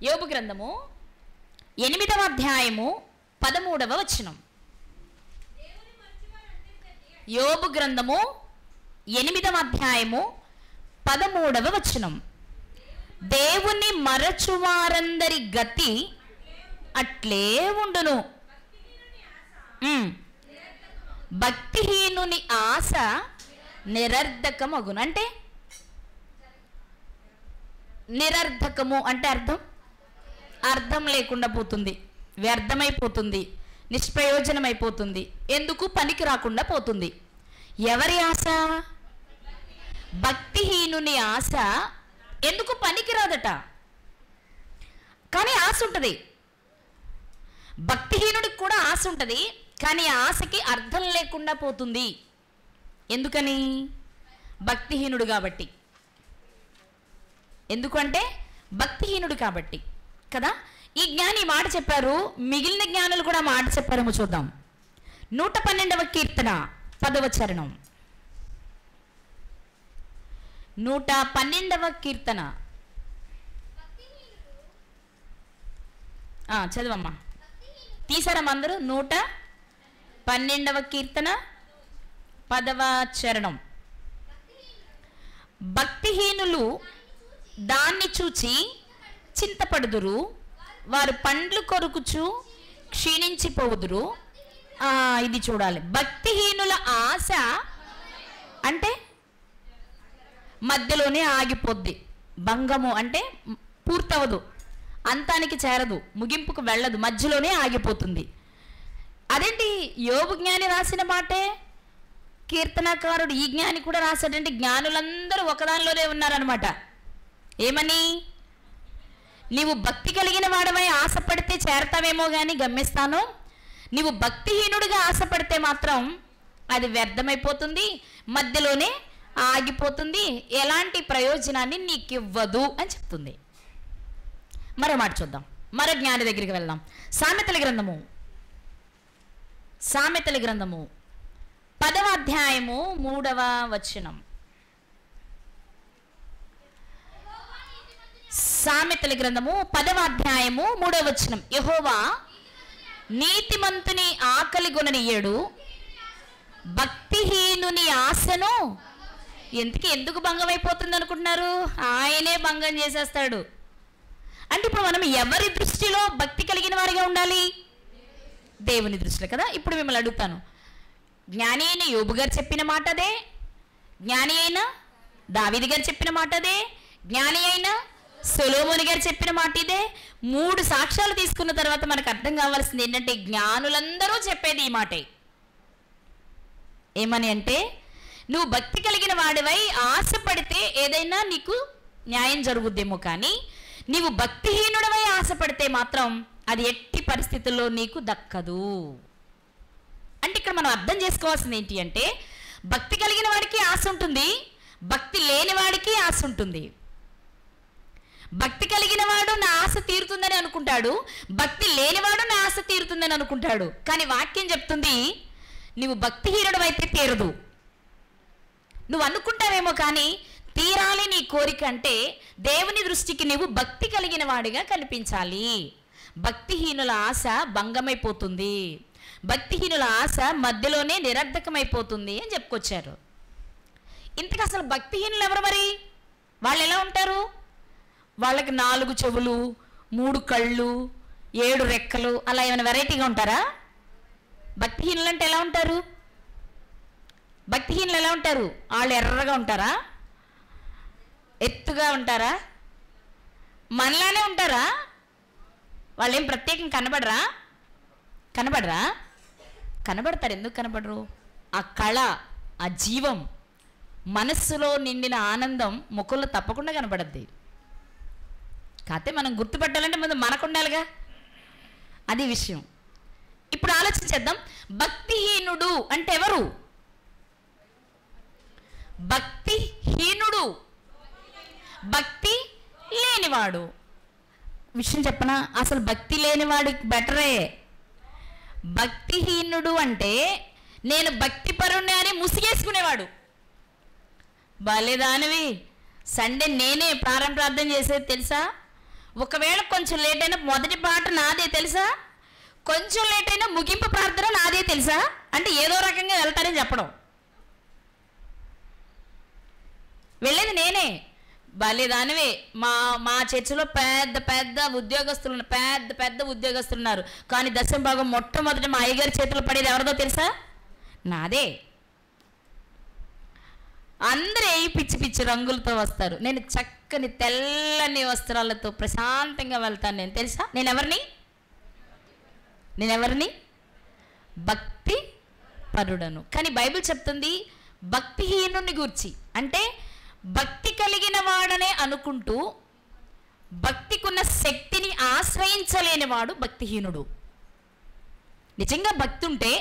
యోబు గ్రంథము 8వ అధ్యాయము 13వ వచనం. యోబు గ్రంథము 8వ అధ్యాయము 13వ వచనం. దేవుని మరచువారందరి గతి అట్లే ఉండును, భక్తిహీనుని ఆశ నిరర్ధకమగును. అంటే నిరర్ధకము అంటే అర్థం లేకుండా పోతుంది, వ్యర్థమైపోతుంది, నిష్ప్రయోజనమైపోతుంది, ఎందుకు పనికి రాకుండా పోతుంది. ఎవరి ఆశ? భక్తిహీనుని ఆశ. ఎందుకు పనికి రాదట, కానీ ఆశ ఉంటుంది. భక్తిహీనుడికి కూడా ఆశ ఉంటుంది, కానీ ఆశకి అర్థం లేకుండా పోతుంది. ఎందుకని? భక్తిహీనుడు కాబట్టి. ఎందుకంటే భక్తిహీనుడు కాబట్టి కదా. ఈ జ్ఞాని మాట చెప్పారు, మిగిలిన జ్ఞానులు కూడా మాట చెప్పారేమో చూద్దాం. 112వ కీర్తన 10వ చరణం. 112వ కీర్తన చదవమ్మా. తీసారమ్మా అందరూ? 112వ కీర్తన 10వ చరణం. భక్తిహీనులు దాన్ని చూచి చింతపడుదురు, వారు పండ్లు కొరుకుచు క్షీణించిపోవుదురు. ఇది చూడాలి. భక్తిహీనుల ఆశ అంటే మధ్యలోనే ఆగిపోద్ది. భంగము అంటే పూర్తవదు, అంతానికి చేరదు, ముగింపుకు వెళ్ళదు, మధ్యలోనే ఆగిపోతుంది. అదేంటి యోబు జ్ఞాని రాసిన మాటే కీర్తనకారుడు ఈ జ్ఞాని కూడా రాశాడంటే జ్ఞానులందరూ ఒకదానిలోనే ఉన్నారనమాట. ఏమని? నీవు భక్తి కలిగిన వాడవై ఆశపడితే చేరతావేమో కానీ గమ్యస్థానం, నీవు భక్తిహీనుడిగా ఆశపడితే మాత్రం అది వ్యర్థమైపోతుంది, మధ్యలోనే ఆగిపోతుంది, ఎలాంటి ప్రయోజనాన్ని నీకు ఇవ్వదు అని చెప్తుంది. మరో మాట చూద్దాం, మరో జ్ఞాని దగ్గరికి వెళ్దాం. సామెతల గ్రంథము 10వ అధ్యాయము 3వ వచనం. సామెతల గ్రంథము 10వ అధ్యాయము 3వ వచనం. యెహోవా నీతిమంతుని ఆకలి గొననియ్యడు, భక్తిహీనుని ఆశను ఎందుకు భంగం అయిపోతుంది అనుకుంటున్నారు? ఆయనే భంగం చేసేస్తాడు. అంటే ఇప్పుడు మనం ఎవరి దృష్టిలో భక్తి కలిగిన వారిగా ఉండాలి? దేవుని దృష్టిలో కదా. ఇప్పుడు మిమ్మల్ని అడుగుతాను, జ్ఞాని అయిన యోబు గారు చెప్పిన మాట అదే, జ్ఞాని అయిన దావీదు గారు చెప్పిన మాట అదే, జ్ఞాని అయిన సొలొమోను గారు చెప్పిన మాట ఇదే. 3 సాక్ష్యాలు తీసుకున్న తర్వాత మనకు అర్థం కావాల్సింది ఏంటంటే జ్ఞానులందరూ చెప్పేది ఈ మాటే. ఏమని అంటే, నువ్వు భక్తి కలిగిన వాడివై ఆశపడితే ఏదైనా నీకు న్యాయం జరుగుద్దేమో, కానీ నీవు భక్తిహీనుడివై ఆశపడితే మాత్రం అది ఎట్టి పరిస్థితుల్లో నీకు దక్కదు. అంటే ఇక్కడ మనం అర్థం చేసుకోవాల్సింది ఏంటి అంటే, భక్తి కలిగిన వాడికి ఆశ ఉంటుంది, భక్తి లేని వాడికి ఆశ ఉంటుంది. భక్తి కలిగిన వాడు నా ఆశ తీరుతుందని అనుకుంటాడు, భక్తి లేనివాడు నా ఆశ తీరుతుందని అనుకుంటాడు. కానీ వాక్యం చెప్తుంది, నువ్వు భక్తిహీనుడు అయితే తీరదు. నువ్వు అనుకుంటావేమో కానీ తీరాలి నీ కోరిక అంటే దేవుని దృష్టికి నువ్వు భక్తి కలిగిన వాడిగా కనిపించాలి. భక్తిహీనుల ఆశ భంగమైపోతుంది, భక్తిహీనుల ఆశ మధ్యలోనే నిరర్ధకమైపోతుంది అని చెప్పుకొచ్చారు. ఇంతకు అసలు భక్తిహీనులు ఎవరు మరి? వాళ్ళు ఎలా ఉంటారు? వాళ్ళకి 4 చెవులు, 3 కళ్ళు, 7 రెక్కలు, అలా ఏమైనా వెరైటీగా ఉంటారా? భక్తిహీనులు అంటే ఎలా ఉంటారు? భక్తిహీనులు ఎలా ఉంటారు? వాళ్ళు ఎర్రగా ఉంటారా? ఎత్తుగా ఉంటారా? మనలానే ఉంటారా? వాళ్ళేం ప్రత్యేకంగా కనబడరా? కనబడతారు. ఎందుకు కనబడరు? ఆ కళ, ఆ జీవం, మనస్సులో నిండిన ఆనందం ముఖంలో తప్పకుండా కనబడద్ది. కాకపోతే మనం గుర్తుపట్టాలంటే ముందు మనకు ఉండాలిగా, అది విషయం. ఇప్పుడు ఆలోచించేద్దాం, భక్తిహీనుడు అంటే ఎవరు? భక్తిహీనుడు భక్తి లేనివాడు. విషయం చెప్పనా? అసలు భక్తి లేనివాడు బెటరే. భక్తిహీనుడు అంటే నేను భక్తిపరుణ్ణి అని ముసిగేసుకునేవాడు. బాలేదానివి, సండే నేనే ప్రార్థన చేసేది తెలుసా? ఒకవేళ కొంచెం లేట్ అయినా మొదటి పాట నాదే తెలుసా, కొంచెం లేట్ అయినా ముగింపు ప్రార్థన నాదే తెలుసా అంటే ఏదో రకంగా వెళ్తారని చెప్పడం. వెళ్ళేది నేనే. బాలేదానివే. మా చర్చిలో పెద్ద పెద్ద ఉద్యోగస్తులు ఉన్నారు. కానీ దశమ భాగం మొట్టమొదటి మా అయ్యగారి చేతులు పడేది ఎవరిదో తెలుసా? నాదే. అందరూ పిచ్చి పిచ్చి రంగులతో వస్తారు. నేను చక్కని తెల్లని వస్త్రాలతో ప్రశాంతంగా వెళ్తాను. నేను తెలుసా నేనెవరిని? భక్తి పరుడను. కానీ బైబిల్ చెప్తుంది భక్తిహీనుని గూర్చి. అంటే భక్తి కలిగిన వాడనే అనుకుంటూ భక్తికున్న శక్తిని ఆశ్రయించలేని వాడు భక్తిహీనుడు. నిజంగా భక్తి ఉంటే,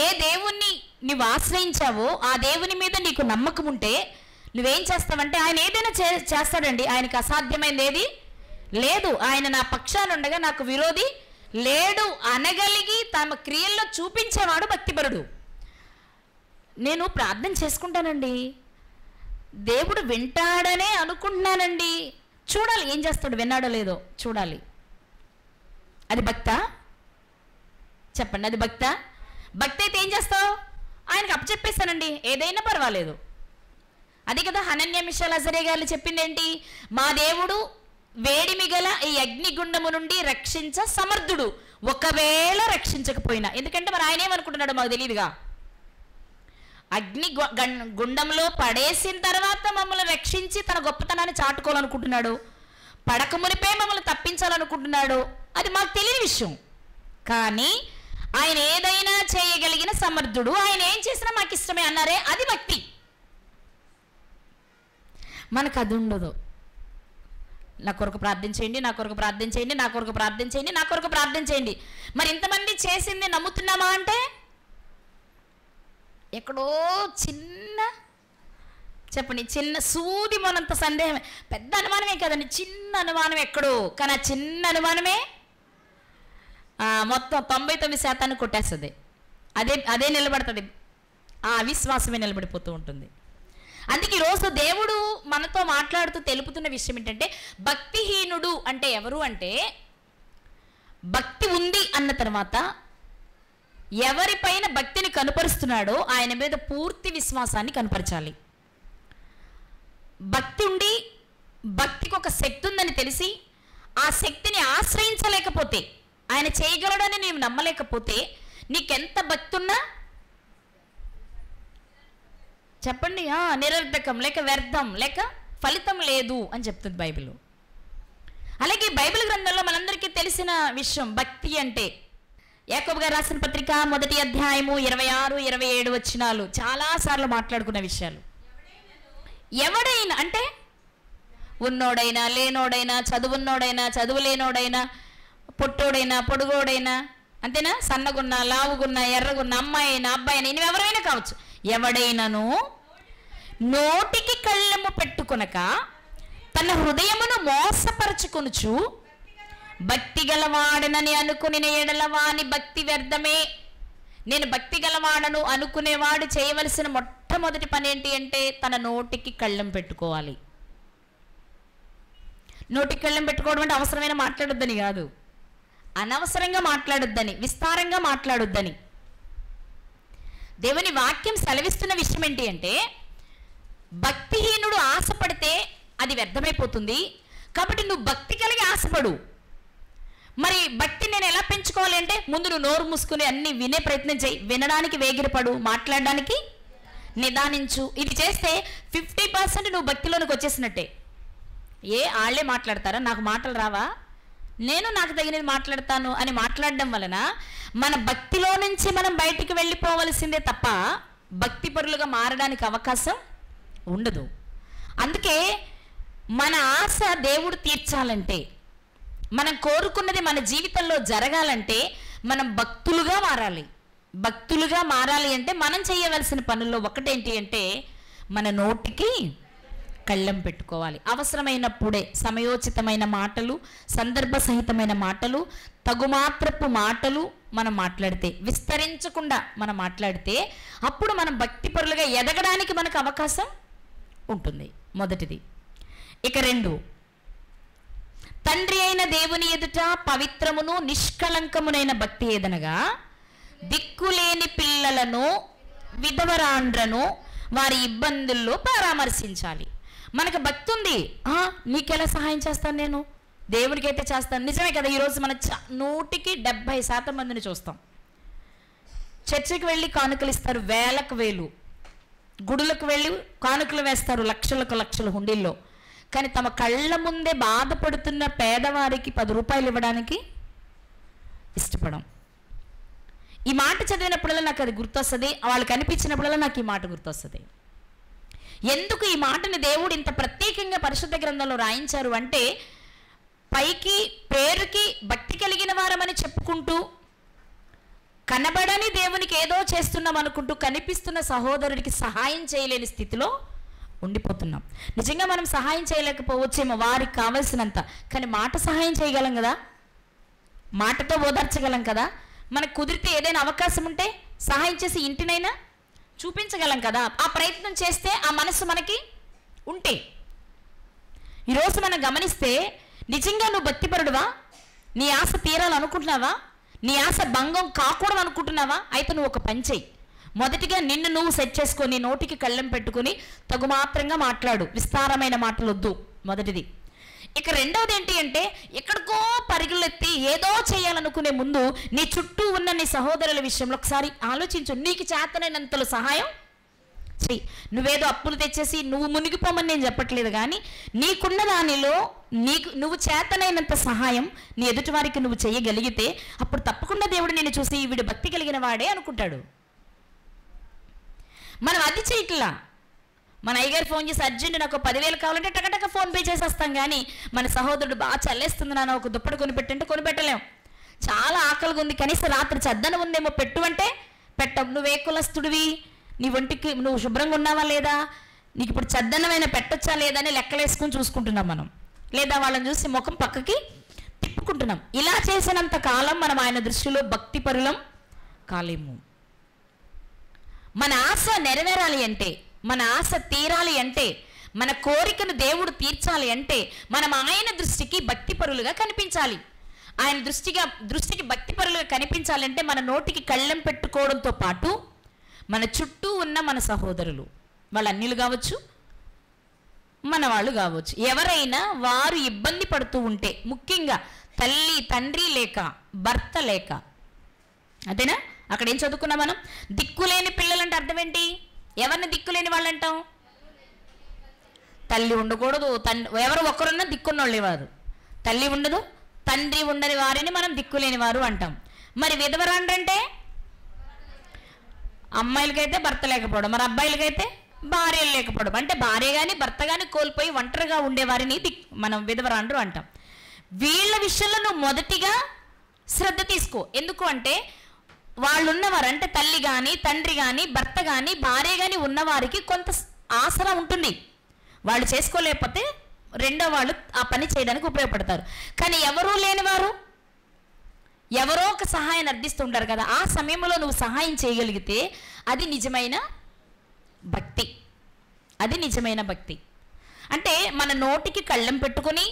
ఏ దేవుణ్ణి నువ్వు ఆశ్రయించావో ఆ దేవుని మీద నీకు నమ్మకం ఉంటే నువ్వేం చేస్తావంటే, ఆయన ఏదైనా చేస్తాడండి. ఆయనకు అసాధ్యమైనది ఏది లేదు. ఆయన నా పక్షాన ఉండగా నాకు విరోధి లేడు అనగలిగి తమ క్రియల్లో చూపించేవాడు భక్తిపరుడు. నేను ప్రార్థన చేసుకుంటానండి, దేవుడు వింటాడనే అనుకుంటున్నానండి. చూడాలి ఏం చేస్తాడు, విన్నాడో లేదో చూడాలి. అది భక్తా? చెప్పండి, అది భక్తా? భక్తి అయితే ఏం చేస్తావు? ఆయనకు అప్పచెప్పేస్తానండి, ఏదైనా పర్వాలేదు. అది కదా హనన్య మిషాల్ అజరే గారు చెప్పింది ఏంటి? మా దేవుడు వేడిమి గల ఈ అగ్నిగుండము నుండి రక్షించ సమర్థుడు, ఒకవేళ రక్షించకపోయినా. ఎందుకంటే మరి ఆయన ఏమనుకుంటున్నాడు మాకు తెలియదుగా. అగ్ని గుండంలో పడేసిన తర్వాత మమ్మల్ని రక్షించి తన గొప్పతనాన్ని చాటుకోవాలనుకుంటున్నాడు, పడక మునిపే మమ్మల్ని తప్పించాలనుకుంటున్నాడు. అది మాకు తెలియని విషయం. కానీ ఆయన ఏదైనా చేయగలిగిన సమర్థుడు, ఆయన ఏం చేసినా మాకు ఇష్టమే అన్నారే, అది భక్తి. మనకు అది ఉండదు. నా కొరకు ప్రార్థించేయండి, నా కొరకు ప్రార్థించేయండి, నా కొరకు ప్రార్థించేయండి, నా కొరకు ప్రార్థించేయండి. మరి ఇంతమంది చేసింది నమ్ముతున్నామా అంటే ఎక్కడో చెప్పండి, చిన్న సూది మనంత సందేహమే. పెద్ద అనుమానమే కదండి, చిన్న అనుమానం ఎక్కడో. కానీ ఆ చిన్న అనుమానమే మొత్తం 99% కొట్టేస్తుంది. అదే నిలబడుతుంది. ఆ అవిశ్వాసమే నిలబడిపోతూ ఉంటుంది. అందుకే ఈరోజు దేవుడు మనతో మాట్లాడుతూ తెలుపుతున్న విషయం ఏంటంటే, భక్తిహీనుడు అంటే ఎవరు అంటే, భక్తి ఉంది అన్న తర్వాత ఎవరిపైన భక్తిని కనుపరుస్తున్నాడో ఆయన మీద పూర్తి విశ్వాసాన్ని కనపరచాలి. భక్తి ఉండి భక్తికి ఒక శక్తి ఉందని తెలిసి ఆ శక్తిని ఆశ్రయించలేకపోతే, ఆయన చేయగలడని నీవు నమ్మలేకపోతే, నీకెంత భక్తి ఉన్నా చెప్పండి నిరర్ధకం, లేక వ్యర్థం, లేక ఫలితం లేదు అని చెప్తుంది బైబిల్. అలాగే బైబిల్ గ్రంథంలో మనందరికీ తెలిసిన విషయం భక్తి అంటే, యాకోబు గారు రాసిన పత్రిక 1వ అధ్యాయము 26, 27 వచనాలు చాలాసార్లు మాట్లాడుకున్న విషయాలు. ఎవడైనా అంటే ఉన్నోడైనా, లేనోడైనా, చదువున్నోడైనా, చదువు లేనోడైనా, పొట్టోడైనా, పొడుగోడైనా, అంతేనా, సన్నగున్నా, లావుగున్నా, ఎర్రగున్నా, అమ్మాయి అయినా, అబ్బాయి అయినా, ఇవి ఎవరైనా కావచ్చు. ఎవడైనాను నోటికి కళ్ళెము పెట్టుకొనక తన హృదయమును మోసపరచుకొనుచు భక్తి గలవాడనని అనుకుని ఎడల వాని భక్తి వ్యర్థమే. నేను భక్తి గలవాడను అనుకునేవాడు చేయవలసిన మొట్టమొదటి పని ఏంటి అంటే, తన నోటికి కళ్ళెం పెట్టుకోవాలి. నోటికి కళ్ళెం పెట్టుకోవడం అంటే అవసరమైన మాట్లాడొద్దని కాదు, అనవసరంగా మాట్లాడొద్దని, విస్తారంగా మాట్లాడొద్దని. దేవుని వాక్యం సెలవిస్తున్న విషయం ఏంటి అంటే, భక్తిహీనుడు ఆశపడితే అది వ్యర్థమైపోతుంది. కాబట్టి నువ్వు భక్తి కలిగి ఆశపడు. మరి భక్తి నేను ఎలా పెంచుకోవాలి అంటే, ముందు నువ్వు నోరు మూసుకుని అన్ని వినే ప్రయత్నం చేయి. వినడానికి వేగిరపడు, మాట్లాడడానికి నిదానించు. ఇది చేస్తే 50% నువ్వు భక్తిలోనికి వచ్చేసినట్టే. వాళ్ళే మాట్లాడతారా, నాకు మాటలు రావా, నేను నాకు తగినది మాట్లాడతాను అని మాట్లాడడం వలన మన భక్తిలో నుంచి మనం బయటికి వెళ్ళిపోవలసిందే తప్ప భక్తి పరులుగా మారడానికి అవకాశం ఉండదు. అందుకే మన ఆశ దేవుడు తీర్చాలంటే, మనం కోరుకున్నది మన జీవితంలో జరగాలంటే మనం భక్తులుగా మారాలి. భక్తులుగా మారాలి అంటే మనం చేయవలసిన పనుల్లో ఒకటేంటి అంటే, మన నోటికి కళ్ళెం పెట్టుకోవాలి. అవసరమైనప్పుడే సమయోచితమైన మాటలు, సందర్భ సహితమైన మాటలు, తగుమాత్రపు మాటలు మనం మాట్లాడితే, విస్తరించకుండా మనం మాట్లాడితే, అప్పుడు మనం భక్తిపరులుగా ఎదగడానికి మనకు అవకాశం ఉంటుంది. మొదటిది. ఇక 2, తండ్రి అయిన దేవుని ఎదుట పవిత్రమును నిష్కళంకమునైన భక్తి ఏదనగా దిక్కులేని పిల్లలను విధవరాండ్రను వారి ఇబ్బందుల్లో పరామర్శించాలి. మనకు భక్తి ఉంది, నీకెలా సహాయం చేస్తాను, నేను దేవునికి అయితే చేస్తాను. నిజమే కదా. ఈరోజు మన 100% మందిని చూస్తాం, చర్చికి వెళ్ళి కానుకలు ఇస్తారు, వేలకు వేలు, గుడులకు వెళ్ళి కానుకలు వేస్తారు, లక్షలకు లక్షల హుండీల్లో. కానీ తమ కళ్ళ ముందే బాధపడుతున్న పేదవారికి 10 రూపాయలు ఇవ్వడానికి ఇష్టపడం. ఈ మాట చదివినప్పుడల్లా నాకు అది గుర్తొస్తుంది, వాళ్ళకి అనిపించినప్పుడల్లా నాకు ఈ మాట గుర్తొస్తుంది. ఎందుకు ఈ మాటని దేవుడు ఇంత ప్రత్యేకంగా పరిశుద్ధ గ్రంథంలో రాయించారు అంటే, పైకి పేరుకి భక్తి కలిగిన వారమని చెప్పుకుంటూ కనబడని దేవునికి ఏదో చేస్తున్నాం అనుకుంటూ కనిపిస్తున్న సహోదరుడికి సహాయం చేయలేని స్థితిలో ఉండిపోతున్నాం. నిజంగా మనం సహాయం చేయలేకపోవచ్చేమో వారికి కావలసినంత, కానీ మాట సహాయం చేయగలం కదా, మాటతో ఓదార్చగలం కదా, మనకు కుదిరితే ఏదైనా అవకాశం ఉంటే సహాయం చేసి ఇంటినైనా చూపించగలం కదా. ఆ ప్రయత్నం చేస్తే, ఆ మనసు మనకి ఉంటే. ఈరోజు మనం గమనిస్తే, నిజంగా నువ్వు భక్తిపరుడువా, నీ ఆశ తీరాలనుకుంటున్నావా, నీ ఆశ భంగం కాకూడదు అనుకుంటున్నావా, అయితే నువ్వు ఒక పని చెయ్యి. మొదటిగా నిన్ను నువ్వు సెట్ చేసుకొని నోటికి కళ్ళెం పెట్టుకొని తగుమాత్రంగా మాట్లాడు, విస్తారమైన మాటలు వద్దు, మొదటిది. ఇక రెండవది ఏంటి అంటే, ఎక్కడికో పరుగులెత్తి ఏదో చేయాలనుకునే ముందు నీ చుట్టూ ఉన్న నీ సహోదరుల విషయంలో ఒకసారి ఆలోచించు. నీకు చేతనైనంతలో సహాయం చెయ్యి. నువ్వేదో అప్పులు తెచ్చేసి నువ్వు మునిగిపోమని నేను చెప్పట్లేదు, కానీ నీకున్న దానిలో నువ్వు చేతనైనంత సహాయం నీ ఎదుటి వారికి నువ్వు చేయగలిగితే, అప్పుడు తప్పకుండా దేవుడు నిన్ను చూసి వీడు భక్తి కలిగిన వాడే అనుకుంటాడు. మనం అది చేయట్లా. మన అయ్యగారు ఫోన్ చేసి అర్జెంట్ నాకు 10,000 కావాలంటే టకటక ఫోన్ పే చేసేస్తాం, కానీ మన సహోదరుడు బాగా చల్లేస్తుంది నాన్న ఒక దుప్పటి కొనిపెట్టంటే కొనిపెట్టలేం. చాలా ఆకలిగా ఉంది, కనీసం రాత్రి చద్దనం ఉందేమో పెట్టు అంటే పెట్టం. నువ్వే కులస్తుడివి, నీ ఒంటికి నువ్వు శుభ్రంగా ఉన్నావా లేదా, నీకు ఇప్పుడు చద్దనమైనా పెట్టొచ్చా లేదా అని లెక్కలేసుకుని చూసుకుంటున్నాం మనం. లేదా వాళ్ళని చూసి ముఖం పక్కకి తిప్పుకుంటున్నాం. ఇలా చేసినంత కాలం మనం ఆయన దృష్టిలో భక్తి పరులం కాలేము. మన ఆశ నెరవేరాలి అంటే, మన ఆశ తీరాలి అంటే, మన కోరికను దేవుడు తీర్చాలి అంటే, మనం ఆయన దృష్టికి భక్తిపరులుగా కనిపించాలి. ఆయన దృష్టికి భక్తిపరులుగా కనిపించాలంటే మన నోటికి కళ్ళెం పెట్టుకోవడంతో పాటు మన చుట్టూ ఉన్న మన సహోదరులు, వాళ్ళ అన్యులు కావచ్చు, మన వాళ్ళు కావచ్చు, ఎవరైనా వారు ఇబ్బంది పడుతూ ఉంటే, ముఖ్యంగా తల్లి తండ్రి లేక భర్త లేక, అదేనా అక్కడ ఏం చదువుకున్నాం మనం, దిక్కులేని పిల్లలంటే అర్థం ఏంటి? ఎవరిని దిక్కులేని వాళ్ళు అంటాం? తల్లి ఉండకూడదు, ఎవరు ఒకరున్నా దిక్కున్నోళ్ళే వారు. తల్లి ఉండదు, తండ్రి ఉండని వారిని మనం దిక్కులేని వారు అంటాం. మరి విధవరాండ్రంటే అమ్మాయిలకైతే భర్త లేకపోవడం, మరి అబ్బాయిలకైతే భార్యలు లేకపోవడం. అంటే భార్య కానీ భర్త కానీ కోల్పోయి ఒంటరిగా ఉండేవారిని మనం విధవరాండ్రు అంటాం. వీళ్ళ విషయంలో నువ్వు మొదటిగా శ్రద్ధ తీసుకో. ఎందుకు అంటే, వాళ్ళు ఉన్నవారు అంటే తల్లి కానీ తండ్రి కానీ భర్త కానీ భార్య కానీ ఉన్నవారికి కొంత ఆసరా ఉంటుంది. వాళ్ళు చేసుకోలేకపోతే రెండో వాళ్ళు ఆ పని చేయడానికి ఉపయోగపడతారు. కానీ ఎవరూ లేనివారు ఎవరో ఒక సహాయాన్ని అర్థిస్తుంటారు కదా, ఆ సమయంలో నువ్వు సహాయం చేయగలిగితే అది నిజమైన భక్తి. అది నిజమైన భక్తి. అంటే మన నోటికి కళ్ళెం పెట్టుకొని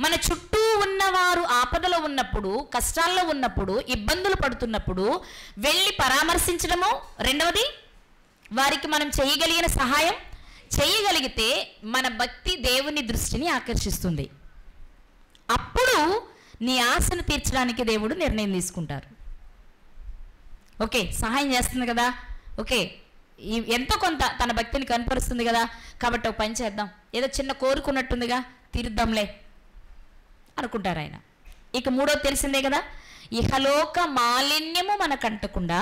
మన చుట్టూ ఉన్నవారు ఆపదలో ఉన్నప్పుడు, కష్టాల్లో ఉన్నప్పుడు, ఇబ్బందులు పడుతున్నప్పుడు వెళ్ళి పరామర్శించడము, రెండవది వారికి మనం చేయగలిగిన సహాయం చేయగలిగితే మన భక్తి దేవుని దృష్టిని ఆకర్షిస్తుంది. అప్పుడు నీ ఆశను తీర్చడానికి దేవుడు నిర్ణయం తీసుకుంటారు. ఓకే, సహాయం చేస్తుంది కదా, ఓకే ఎంతో కొంత తన భక్తిని కనపరుస్తుంది కదా, కాబట్టి ఒక పని చేద్దాం, ఏదో చిన్న కోరుకున్నట్టుందిగా తీరుద్దాంలే అనుకుంటారు ఆయన. ఇక మూడోది తెలిసిందే కదా, ఇహలోక మాలిన్యము మనకు అంటకుండా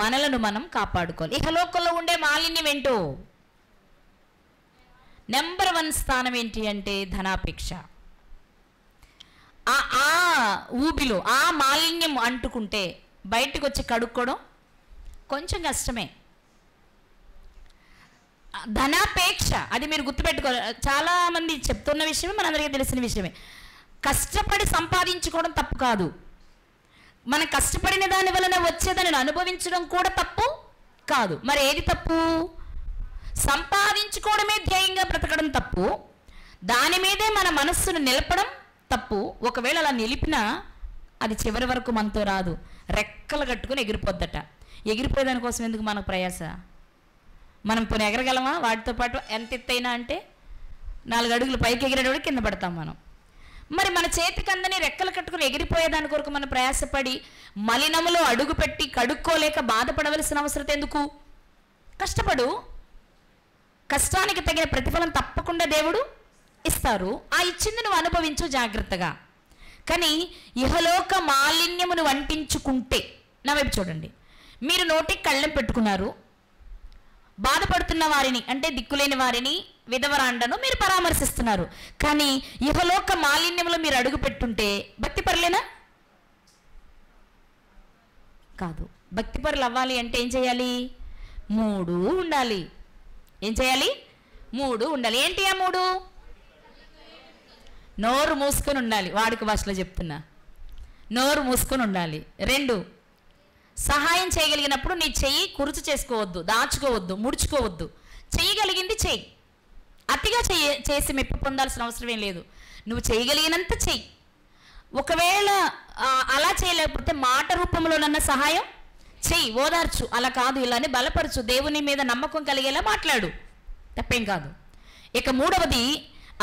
మనలను మనం కాపాడుకోవాలి. ఇహలోకంలో ఉండే మాలిన్యం ఏంటో, నెంబర్ 1 స్థానం ఏంటి అంటే ధనాపేక్ష. ఆ ఊబిలో ఆ మాలిన్యం అంటుకుంటే బయటకు వచ్చి కడుక్కోవడం కొంచెం కష్టమే. ధనాపేక్ష అది మీరు గుర్తుపెట్టుకోవాలి. చాలామంది చెప్తున్న విషయమే, మనందరికీ తెలిసిన విషయమే. కష్టపడి సంపాదించుకోవడం తప్పు కాదు, మనం కష్టపడిన దాని వలన వచ్చేదాన్ని అనుభవించడం కూడా తప్పు కాదు. మరి ఏది తప్పు? సంపాదించుకోవడమే ధ్యేయంగా బ్రతకడం తప్పు, దాని మీదే మన మనస్సును నిలపడం తప్పు. ఒకవేళ అలా నిలిపినా అది చివరి వరకు మనతో రాదు, రెక్కలు కట్టుకుని ఎగిరిపోద్దట. ఎగిరిపోయేదానికోసం ఎందుకు మనకు ప్రయాస? మనం పోనీ ఎగరగలమా వాటితో పాటు? ఎంత ఎత్తైనా అంటే 4 అడుగులు పైకి ఎగిరేటప్పుడు కింద పడతాం మనం. మరి మన చేతికి అందని రెక్కలు కట్టుకుని ఎగిరిపోయేదాని కొరకు మనం ప్రయాసపడి మలినములో అడుగు పెట్టి కడుక్కోలేక బాధపడవలసిన అవసరం ఎందుకు? కష్టపడు, కష్టానికి తగిన ప్రతిఫలం తప్పకుండా దేవుడు ఇస్తారు. ఆ ఇచ్చింది నువ్వు అనుభవించు జాగ్రత్తగా. కానీ ఇహలోక మాలిన్యమును వంటించుకుంటే, నా వైపు చూడండి, మీరు నోటికి కళ్ళెం పెట్టుకున్నారు, బాధపడుతున్న వారిని అంటే దిక్కులేని వారిని, విధవరాండను మీరు పరామర్శిస్తున్నారు. కానీ ఇహలోక మాలిన్యంలో మీరు అడుగు పెట్టుంటే భక్తి పరులేనా? కాదు. భక్తి పరులు అవ్వాలి అంటే ఏం చేయాలి? 3 ఉండాలి. ఏం చేయాలి? 3 ఉండాలి. ఏంటి ఆ 3? నోరు మూసుకొని ఉండాలి. వాడుక భాషలో చెప్తున్నా, నోరు మూసుకొని ఉండాలి. 2, సహాయం చేయగలిగినప్పుడు నీ చెయ్యి కురుచు చేసుకోవద్దు, దాచుకోవద్దు, ముడుచుకోవద్దు. చేయగలిగింది చెయ్యి. అతిగా చేసి మెప్పు పొందాల్సిన అవసరం ఏం లేదు. నువ్వు చేయగలిగినంత చెయ్యి. ఒకవేళ అలా చేయలేకపోతే మాట రూపంలోనన్న సహాయం చెయ్యి, ఓదార్చు. అలా కాదు ఇలానే బలపరచు, దేవుని మీద నమ్మకం కలిగేలా మాట్లాడు, తప్పేం కాదు. ఇక 3వది,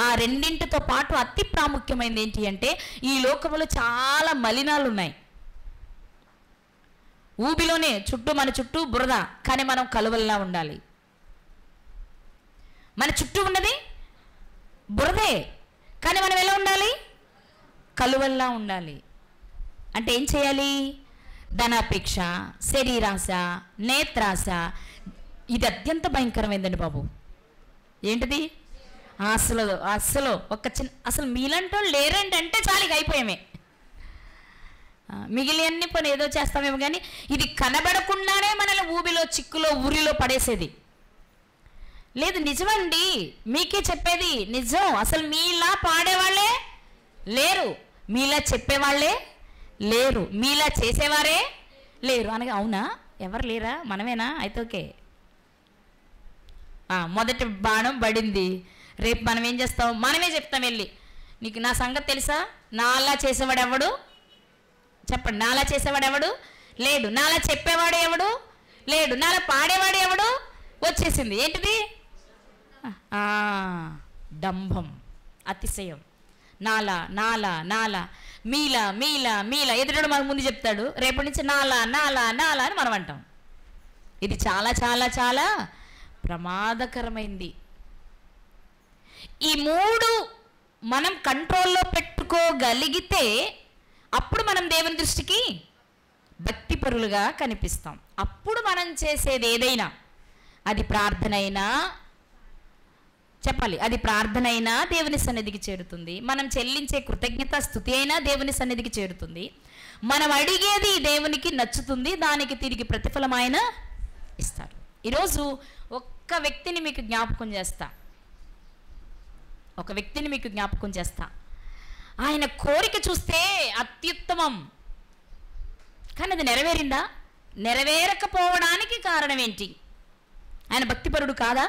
ఆ రెండింటితో పాటు అతి ప్రాముఖ్యమైనది ఏంటి అంటే, ఈ లోకంలో చాలా మలినాలు ఉన్నాయి. ఊబిలోనే మన చుట్టూ బురద, కానీ మనం కలువల్లా ఉండాలి. మన చుట్టూ ఉన్నది బురదే, కానీ మనం ఎలా ఉండాలి? కలువల్లా ఉండాలి. అంటే ఏం చేయాలి? ధనాపేక్ష, శరీరాశ, నేత్రాశ, ఇది అత్యంత భయంకరమైందండి బాబు. ఏంటిది? అసలు ఒక చిన్న, అసలు మీలంటూ లేరేంటంటే చాలు అయిపోయామే. మిగిలినన్ని పని ఏదో చేస్తామేమో, కానీ ఇది కనబడకుండానే మనల్ని ఊబిలో, చిక్కులో, ఊరిలో పడేసేది. లేదు, నిజమండి, మీకే చెప్పేది నిజం. అసలు మీలా పాడేవాళ్ళే లేరు, మీలా చెప్పేవాళ్ళే లేరు, మీలా చేసేవారే లేరు అనగా అవునా? ఎవరు లేరా? మనమేనా? అయితే ఓకే. మొదటి బాణం పడింది. రేపు మనం ఏం చేస్తాం? మనమే చెప్తాం వెళ్ళి, నీకు నా సంగతి తెలుసా? నాలా చేసేవాడు ఎవడు? చెప్పండి. నాలా చేసేవాడు ఎవడు లేడు. నాలా చెప్పేవాడు ఎవడు లేడు. నాలా పాడేవాడు ఎవడు? వచ్చేసింది. ఏంటిది? డంభం, అతిశయం. నాలా నాలా నాలా, మీలా మీలా మీలా. ఎదురుడు మనకు ముందు చెప్తాడు, రేపటి నుంచి నాలా నాలా నాలా అని మనం అంటాం. ఇది చాలా చాలా చాలా ప్రమాదకరమైంది. ఈ 3 మనం కంట్రోల్లో పెట్టుకోగలిగితే అప్పుడు మనం దేవుని దృష్టికి భక్తిపరులుగా కనిపిస్తాం. అప్పుడు మనం చేసేది ఏదైనా, అది ప్రార్థన అయినా చెప్పాలి, అది ప్రార్థన అయినా దేవుని సన్నిధికి చేరుతుంది. మనం చెల్లించే కృతజ్ఞత స్తుతి అయినా దేవుని సన్నిధికి చేరుతుంది. మనం అడిగేది దేవునికి నచ్చుతుంది, దానికి తిరిగి ప్రతిఫలం ఆయన ఇస్తారు. ఈరోజు ఒక్క వ్యక్తిని మీకు జ్ఞాపకం చేస్తా. ఆయన కోరిక చూస్తే అత్యుత్తమం, కానీ అది నెరవేరిందా? నెరవేరకపోవడానికి కారణం ఏంటి? ఆయన భక్తిపరుడు కాదా,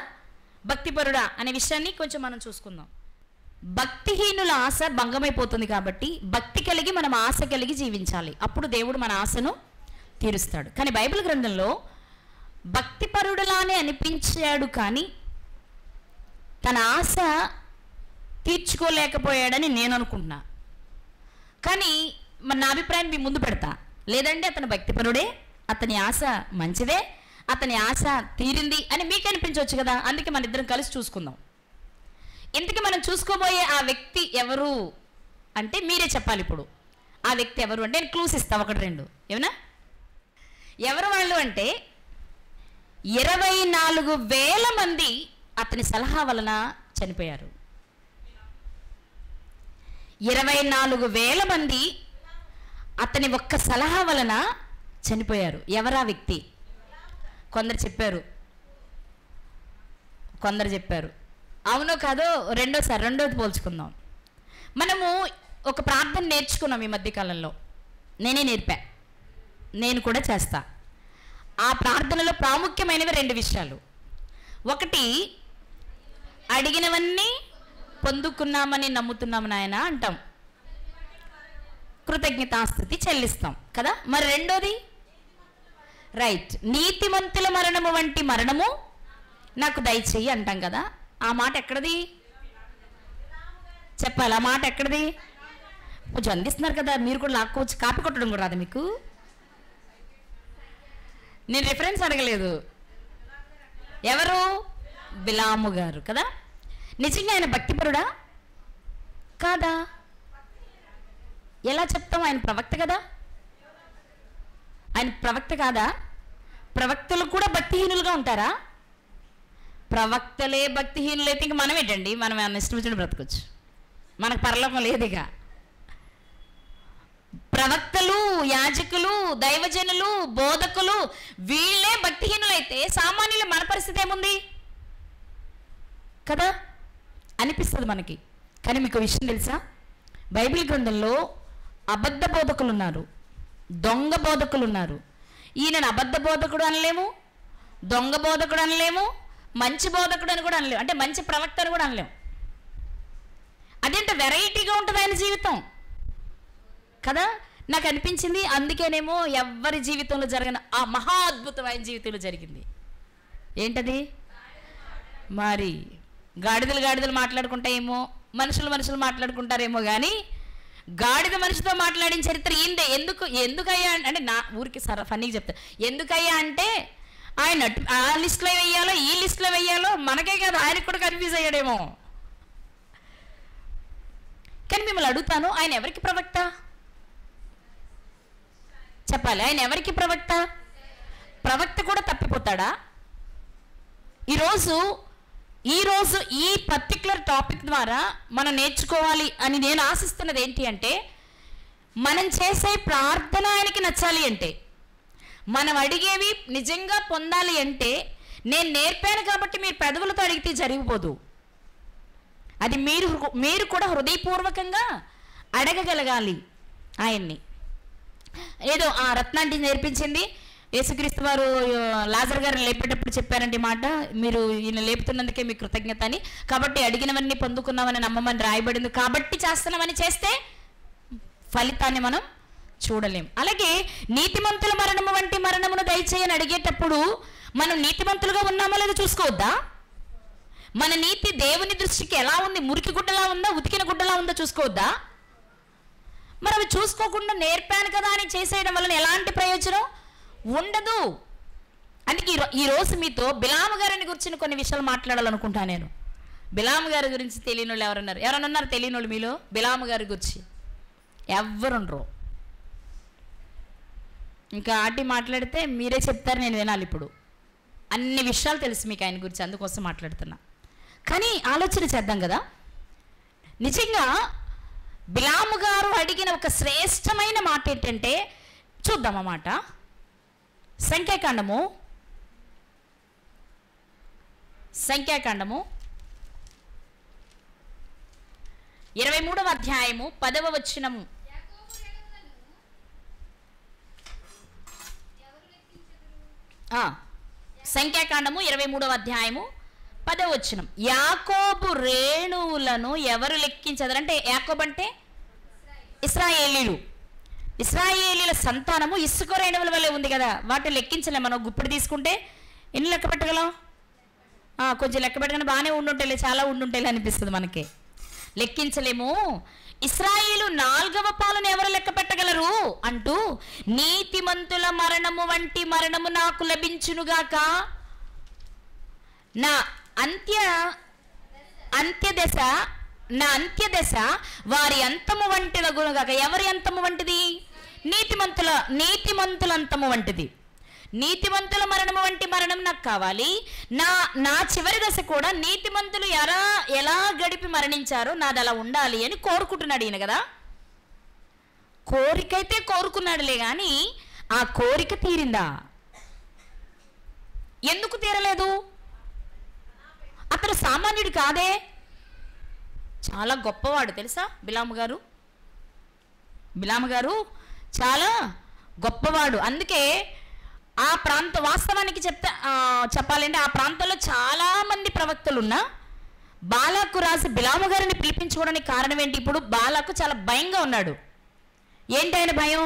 భక్తిపరుడా అనే విషయాన్ని కొంచెం మనం చూసుకుందాం. భక్తిహీనుల ఆశ భంగమైపోతుంది కాబట్టి భక్తి కలిగి మనం ఆశ కలిగి జీవించాలి. అప్పుడు దేవుడు మన ఆశను తీరుస్తాడు. కానీ బైబిల్ గ్రంథంలో భక్తిపరుడులానే అనిపించాడు, కానీ తన ఆశ తీర్చుకోలేకపోయాడని నేను అనుకుంటున్నా. కానీ నా అభిప్రాయం మీ ముందు పెడతా. లేదంటే అతను భక్తిపరుడే, అతని ఆశ మంచిదే, అతని ఆశ తీరింది అని మీకు అనిపించవచ్చు కదా. అందుకే మన ఇద్దరం కలిసి చూసుకుందాం. ఇంతకీ మనం చూసుకోబోయే ఆ వ్యక్తి ఎవరు అంటే మీరే చెప్పాలి. ఇప్పుడు ఆ వ్యక్తి ఎవరు అంటే నేను క్లూస్ ఇస్తాను, 1-2 ఏమన్నా. ఎవరు వాళ్ళు అంటే 24,000 మంది అతని సలహా వలన చనిపోయారు. 24,000 మంది అతని ఒక్క సలహా వలన చనిపోయారు. ఎవరా వ్యక్తి? కొందరు చెప్పారు అవునో కాదో రెండోది పోల్చుకుందాం. మనము ఒక ప్రార్థన నేర్చుకున్నాం ఈ మధ్యకాలంలో, నేను కూడా చేస్తా. ఆ ప్రార్థనలో ప్రాముఖ్యమైనవి 2 విషయాలు. ఒకటి, అడిగినవన్నీ పొందుకున్నామని నమ్ముతున్నాము నాయన అంటాం. కృతజ్ఞతాస్తుతి చెల్లిస్తాం కదా. మరి రెండోది రైట్, నీతిమంతుల మరణము వంటి మరణము నాకు దయచేయి అంటాం కదా. ఆ మాట ఎక్కడది చెప్పాలి, ఆ మాట ఎక్కడది? కొంచెం అందిస్తున్నారు కదా, మీరు కూడా లాక్కోవచ్చు. కాపీ కొట్టడం కూడా రాదు మీకు? నేను రిఫరెన్స్ అడగలేదు. ఎవరు? బిలాము గారు కదా. నిజంగా ఆయన భక్తిపరుడా కాదా? ఎలా చెప్తాం? ఆయన ప్రవక్త కదా. ఆయన ప్రవక్త కాదా? ప్రవక్తలు కూడా భక్తిహీనులుగా ఉంటారా? ప్రవక్తలే భక్తిహీనులు అయితే ఇంక మనం ఏంటండి, మనం ఏమన్నా ఇష్టం వచ్చినట్టు బ్రతకొచ్చు, మనకు పరలోకం లేదుగా. ప్రవక్తలు, యాజకులు, దైవజనులు, బోధకులు వీళ్ళే భక్తిహీనులైతే సామాన్యులు మన పరిస్థితి ఏముంది కదా అనిపిస్తుంది మనకి. కానీ మీకు విషయం తెలుసా, బైబిల్ గ్రంథంలో అబద్ధ బోధకులు ఉన్నారు, దొంగ బోధకులు ఉన్నారు. ఈయనను అబద్ధ బోధకుడు అనలేము, దొంగ బోధకుడు అనలేము, మంచి బోధకుడు అని కూడా అనలేము, అంటే మంచి ప్రవక్త అని కూడా అనలేము. అదేంటో వెరైటీగా ఉంటుంది ఆయన జీవితం కదా. నాకు అనిపించింది అందుకేనేమో ఎవరి జీవితంలో జరగని ఆ మహా అద్భుతం ఆయన జీవితంలో జరిగింది. ఏంటది? మరి గాడిదలు మాట్లాడుకుంటాయేమో, మనుషులు మాట్లాడుకుంటారేమో, కానీ గాడిద మనిషితో మాట్లాడిన చరిత్ర ఈందే. ఎందుకయ్యా అంటే, నా ఊరికి ఫన్నీగా చెప్తా, ఎందుకయ్యా అంటే ఆయన ఆ లిస్టులో వెయ్యాలో ఈ లిస్టులో వెయ్యాలో మనకే కాదు ఆయనకు కూడా కన్ఫ్యూజ్ అయ్యాడేమో. కానీ మిమ్మల్ని అడుగుతాను, ఆయన ఎవరికి ప్రవక్త చెప్పాలి? ఆయన ఎవరికి ప్రవక్త? ప్రవక్త కూడా తప్పిపోతాడా? ఈరోజు ఈ పర్టికులర్ టాపిక్ ద్వారా మనం నేర్చుకోవాలి అని నేను ఆశిస్తున్నది ఏంటి అంటే, మనం చేసే ప్రార్థన ఆయనకి నచ్చాలి అంటే, మనం అడిగేవి నిజంగా పొందాలి అంటే, నేను నేర్పాను కాబట్టి మీరు పెదవులతో అడిగితే జరిగిపోదు. అది మీరు కూడా హృదయపూర్వకంగా అడగగలగాలి ఆయన్ని. ఏదో ఆ రత్నాంటి నేర్పించింది, యేసుక్రీస్తు వారు లాజర్ గారిని లేపేటప్పుడు చెప్పారండి మాట, మీరు ఈయన లేపుతున్నందుకే మీకు కృతజ్ఞత అని, కాబట్టి అడిగినవన్నీ పొందుకున్నామని నమ్మమని రాయబడింది, కాబట్టి చేస్తున్నామని చేస్తే ఫలితాన్ని మనం చూడలేం. అలాగే నీతిమంతుల మరణము వంటి మరణమును దయచేయని అడిగేటప్పుడు మనం నీతిమంతులుగా ఉన్నామో లేదో చూసుకోవద్దా? మన నీతి దేవుని దృష్టికి ఎలా ఉంది? మురికి గుడ్డలా ఉందా, ఉతికిన గుడ్డలా ఉందా చూసుకోవద్దా? మరి అవి చూసుకోకుండా నేర్పాను కదా అని చేసేయడం వలన ఎలాంటి ప్రయోజనం ఉండదు. అందుకే ఈరోజు మీతో బిలాము గారిని గురించి కొన్ని విషయాలు మాట్లాడాలనుకుంటా. నేను బిలాము గారి గురించి తెలియని వాళ్ళు ఎవరన్నా ఉన్నారు తెలియని వాళ్ళు మీలో? బిలాము గారి గురించి ఎవరుండ్రు? ఇంకా ఆటి మాట్లాడితే మీరే చెప్తారు, నేను వినాలి. ఇప్పుడు అన్ని విషయాలు తెలుసు మీకు ఆయన గురించి, అందుకోసం మాట్లాడుతున్నా. కానీ ఆలోచన చేద్దాం కదా, నిజంగా బిలాము గారు అడిగిన ఒక శ్రేష్టమైన మాట ఏంటంటే, చూద్దాం ఆ మాట. సంఖ్యాకాండము 23వ అధ్యాయము 10వ వచనము. సంఖ్యాకాండము 23వ అధ్యాయము 10వ వచనం. యాకోబు రేణువులను ఎవరు లెక్కించదరంటే, యాకోబు అంటే ఇశ్రాయేలీలు, ఇశ్రాయేలీల సంతానము ఇసుక రేణువుల వల్లే ఉంది కదా, వాటిని లెక్కించలేం. మనం గుప్పుడు తీసుకుంటే ఎన్ని లెక్క పెట్టగలం? కొంచెం లెక్క పెట్టగానే బాగానే ఉండుంటేలే, చాలా ఉండుంటేలే అనిపిస్తుంది మనకి. లెక్కించలేము. ఇశ్రాయేలు 4వ పాలను ఎవరు లెక్క పెట్టగలరు అంటూ, నీతిమంతుల మరణము వంటి మరణము నాకు లభించునుగాక, నా అంత్యదశ వారి అంతము వంటిదగునుగాక. ఎవరి అంతము వంటిది? నీతిమంతుల అంతము వంటిది. నీతిమంతుల మరణము వంటి మరణం నాకు కావాలి. నా చివరి దశ కూడా నీతిమంతులు ఎలా గడిపి మరణించారో నాది అలా ఉండాలి అని కోరుకుంటున్నాడు ఈయన కదా. కోరికైతే కోరుకున్నాడులే, కానీ ఆ కోరిక తీరిందా? ఎందుకు తీరలేదు? అతను సామాన్యుడు కాదే, చాలా గొప్పవాడు తెలుసా బిలాము గారు చాలా గొప్పవాడు. అందుకే ఆ ప్రాంత వాస్తవానికి చెప్పాలంటే ఆ ప్రాంతంలో చాలామంది ప్రవక్తలు ఉన్నా బాలాకు రాసి బిలాము గారిని పిలిపించుకోవడానికి కారణం ఏంటి? ఇప్పుడు బాలాకు చాలా భయంగా ఉన్నాడు. ఏంటి ఆయన భయం?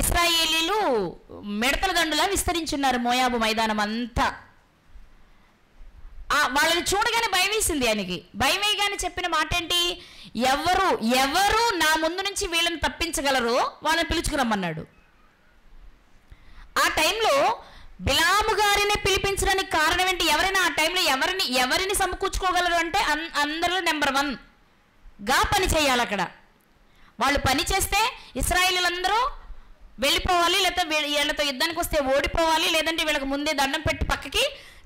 ఇశ్రాయేలీలు మిడతల దండులా విస్తరించున్నారు మోయాబు మైదానం అంతా. వాళ్ళని చూడగానే భయం వేసింది ఆయనకి. భయం వేయగానే చెప్పిన మాట ఏంటి? ఎవరు నా ముందు నుంచి వీళ్ళని తప్పించగలరో వాళ్ళని పిలుచుకురమ్మన్నాడు. ఆ టైంలో బిలాము గారిని పిలిపించడానికి కారణం ఏంటి? ఎవరైనా ఆ టైంలో ఎవరిని సమకూర్చుకోగలరు అంటే అందరూ నెంబర్ 1గా పని చేయాలి. అక్కడ వాళ్ళు పని చేస్తే ఇశ్రాయేలీలందరూ వెళ్ళిపోవాలి, లేకపోతే వీళ్ళతో యుద్ధానికి వస్తే ఓడిపోవాలి, లేదంటే వీళ్ళకి ముందే దండం పెట్టి పక్కకి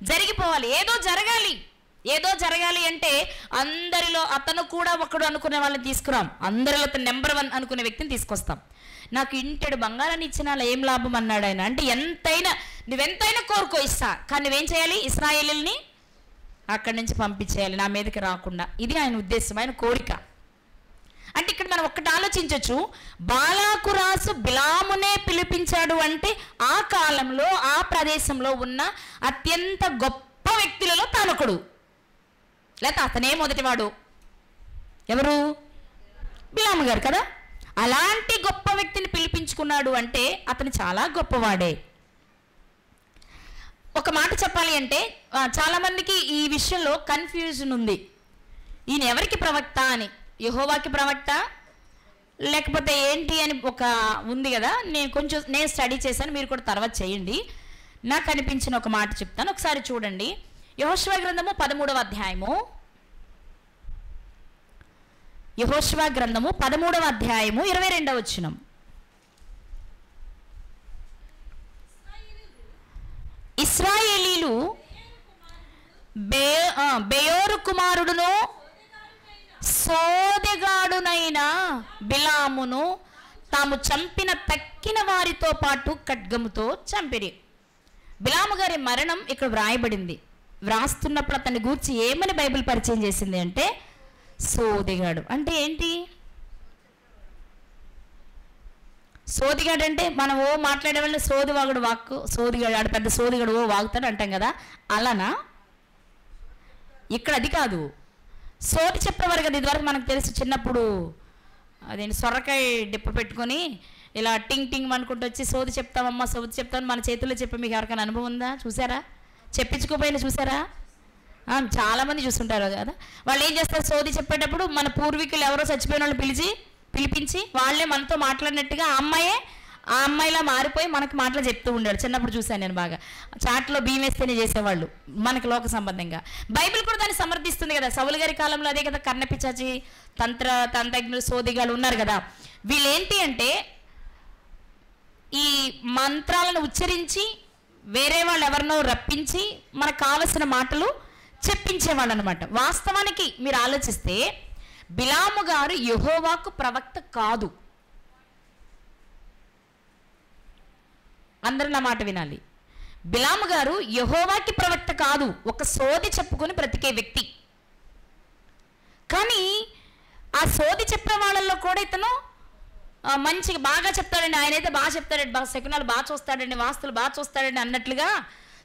జరిగిపోవాలి. ఏదో జరగాలి అంటే అందరిలో అతను కూడా ఒకడు అనుకునే వాళ్ళని తీసుకురాం, అందరిలో అతను నెంబర్ 1 అనుకునే వ్యక్తిని తీసుకొస్తాం. నాకు ఇంటెడు బంగారాన్ని ఇచ్చినా ఏం లాభం అన్నాడు ఆయన. అంటే నువ్వెంతైనా కోరుకో ఇస్తా, కానీ నువ్వేం చేయాలి? ఇశ్రాయేలీల్ని అక్కడి నుంచి పంపించేయాలి, నా మీదకి రాకుండా. ఇది ఆయన ఉద్దేశం, ఆయన కోరిక. అంటే ఇక్కడ మనం ఒక్కటి ఆలోచించవచ్చు, బాలాకు రాజు బిలామునే పిలిపించాడు అంటే ఆ కాలంలో ఆ ప్రదేశంలో ఉన్న అత్యంత గొప్ప వ్యక్తులలో తానొకడు, లేకపోతే అతనే మొదటివాడు. ఎవరు? బిలాము గారు కదా. అలాంటి గొప్ప వ్యక్తిని పిలిపించుకున్నాడు అంటే అతను చాలా గొప్పవాడే. ఒక మాట చెప్పాలి అంటే చాలామందికి ఈ విషయంలో కన్ఫ్యూజన్ ఉంది. ఈయన ఎవరికి ప్రవక్త అని, యెహోవాకి ప్రవక్త లేకపోతే ఏంటి అని ఒక ఉంది కదా. నేను స్టడీ చేశాను, మీరు కూడా తర్వాత చేయండి. నాకు అనిపించిన ఒక మాట చెప్తాను, ఒకసారి చూడండి. యెహోషువ గ్రంథము 13వ అధ్యాయము, యెహోషువ గ్రంథము 13వ అధ్యాయము 22వ వచనం. ఇశ్రాయేలీలు బెయోరు కుమారుడును సోదెగాడునైన బిలామును తాము చంపిన తక్కిన వారితో పాటు ఖడ్గముతో చంపిరి. బిలాము గారి మరణం ఇక్కడ వ్రాయబడింది. వ్రాస్తున్నప్పుడు అతన్ని గూర్చి ఏమని బైబిల్ పరిచయం చేసింది అంటే సోదెగాడు. అంటే ఏంటి? సోదిగాడు అంటే మనం మాట్లాడే వాళ్ళు సోదివాగుడు వాక్కు, సోదిగాడు ఆడు పెద్ద సోదిగాడు వాగుతాడు అంటాం కదా, అలానా? ఇక్కడ అది కాదు. సోది చెప్పేవారు కదా ఇదివరకు మనకు తెలుసు. చిన్నప్పుడు అదేంటి సొరకాయ డిప్ప పెట్టుకొని ఇలా టింగ్ టింగ్ అనుకుంటూ వచ్చి సోది చెప్తామమ్మా సోది చెప్తామని మన చేతుల్లో చెప్పి మీకు ఎవరికైనా అనుభవం ఉందా? చూసారా? చెప్పించుకోపోయినా చూసారా? చాలామంది చూస్తుంటారు కదా. వాళ్ళు ఏం చేస్తారు? సోది చెప్పేటప్పుడు మన పూర్వీకులు ఎవరో చచ్చిపోయిన వాళ్ళు పిలిపించి వాళ్ళే మనతో మాట్లాడినట్టుగా ఆ అమ్మాయిలా మారిపోయి మనకి మాటలు చెప్తూ ఉండాడు. చిన్నప్పుడు చూశాను నేను బాగా. చాట్లో బియ్యం వేస్తేనే చేసేవాళ్ళు మనకి లోక సంబంధంగా. బైబిల్ కూడా దాన్ని సమర్థిస్తుంది కదా. సౌలు గారి కాలంలో అదే కదా, కర్ణపిచాచి తంత్రజ్ఞులు సోదిగాళ్ళు ఉన్నారు కదా. వీళ్ళేంటి అంటే ఈ మంత్రాలను ఉచ్చరించి వేరే వాళ్ళు ఎవరినో రప్పించి మనకు కావలసిన మాటలు చెప్పించేవాళ్ళు అనమాట. వాస్తవానికి మీరు ఆలోచిస్తే బిలాము గారు యెహోవాకు ప్రవక్త కాదు. అందరూ నా మాట వినాలి. బిలాము గారు యెహోవాకి ప్రవక్త కాదు, ఒక సోది చెప్పుకొని బ్రతికే వ్యక్తి. కానీ ఆ సోది చెప్పే వాళ్ళల్లో కూడా ఇతను మంచిగా బాగా చెప్తాడండి. ఆయనైతే బాగా చెప్తాడండి, శకునాలు బాగా చూస్తాడండి, వాస్తులు బాగా చూస్తాడండి అన్నట్లుగా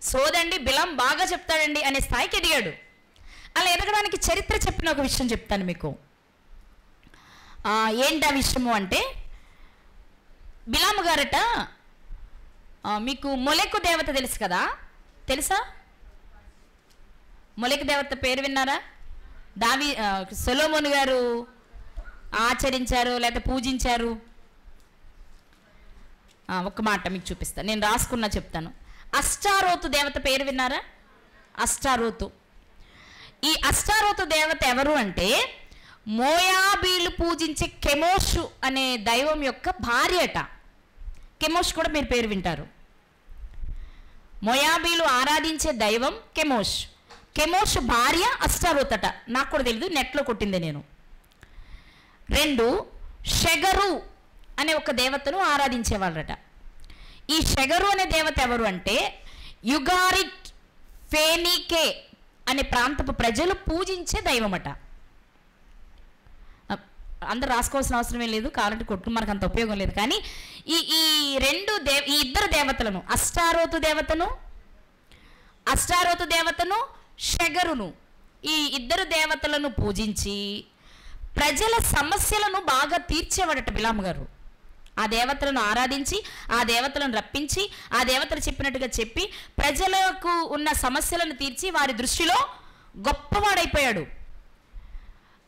సోదండి బిలాం బాగా చెప్తాడండి అనే స్థాయికి ఎదిగాడు. అలా ఎదగడానికి చరిత్ర చెప్పిన ఒక విషయం చెప్తాను మీకు. ఏంటి ఆ విషయము అంటే, బిలాము గారట మీకు మొలెకు దేవత తెలుసు కదా, తెలుసా? మొలెకు దేవత పేరు విన్నారా? సొలొమోను గారు ఆచరించారు లేకపోతే పూజించారు. ఒక మాట మీకు చూపిస్తాను, నేను రాసుకున్నా చెప్తాను. అష్టారోతు దేవత పేరు విన్నారా? అష్టారోతు. ఈ అష్టారోతు దేవత ఎవరు అంటే మోయాబీలు పూజించే కెమోషు అనే దైవం యొక్క భార్యట. కెమోష్ కూడా మీరు పేరు వింటారు. మోయాబీలు ఆరాధించే దైవం కెమోష్. కెమోష్ భార్య అష్టారోతట. నాకు కూడా తెలియదు, నెట్లో కొట్టింది నేను. 2 షెగరు అనే ఒక దేవతను ఆరాధించేవాళ్ళట. ఈ షెగరు అనే దేవత ఎవరు అంటే యుగారిట్ ఫేనికే అనే ప్రాంతపు ప్రజలు పూజించే దైవమట. అందరు రాసుకోవాల్సిన అవసరమే లేదు, కావాలంటే కొట్టు, మనకు అంత ఉపయోగం లేదు. కానీ ఈ ఇద్దరు దేవతలను, అష్టారోతు దేవతను షెగరును, ఈ ఇద్దరు దేవతలను పూజించి ప్రజల సమస్యలను బాగా తీర్చేవాడట బిలాము గారు. ఆ దేవతలను ఆరాధించి, ఆ దేవతలను రప్పించి, ఆ దేవతలు చెప్పినట్టుగా చెప్పి ప్రజలకు ఉన్న సమస్యలను తీర్చి వారి దృష్టిలో గొప్పవాడైపోయాడు.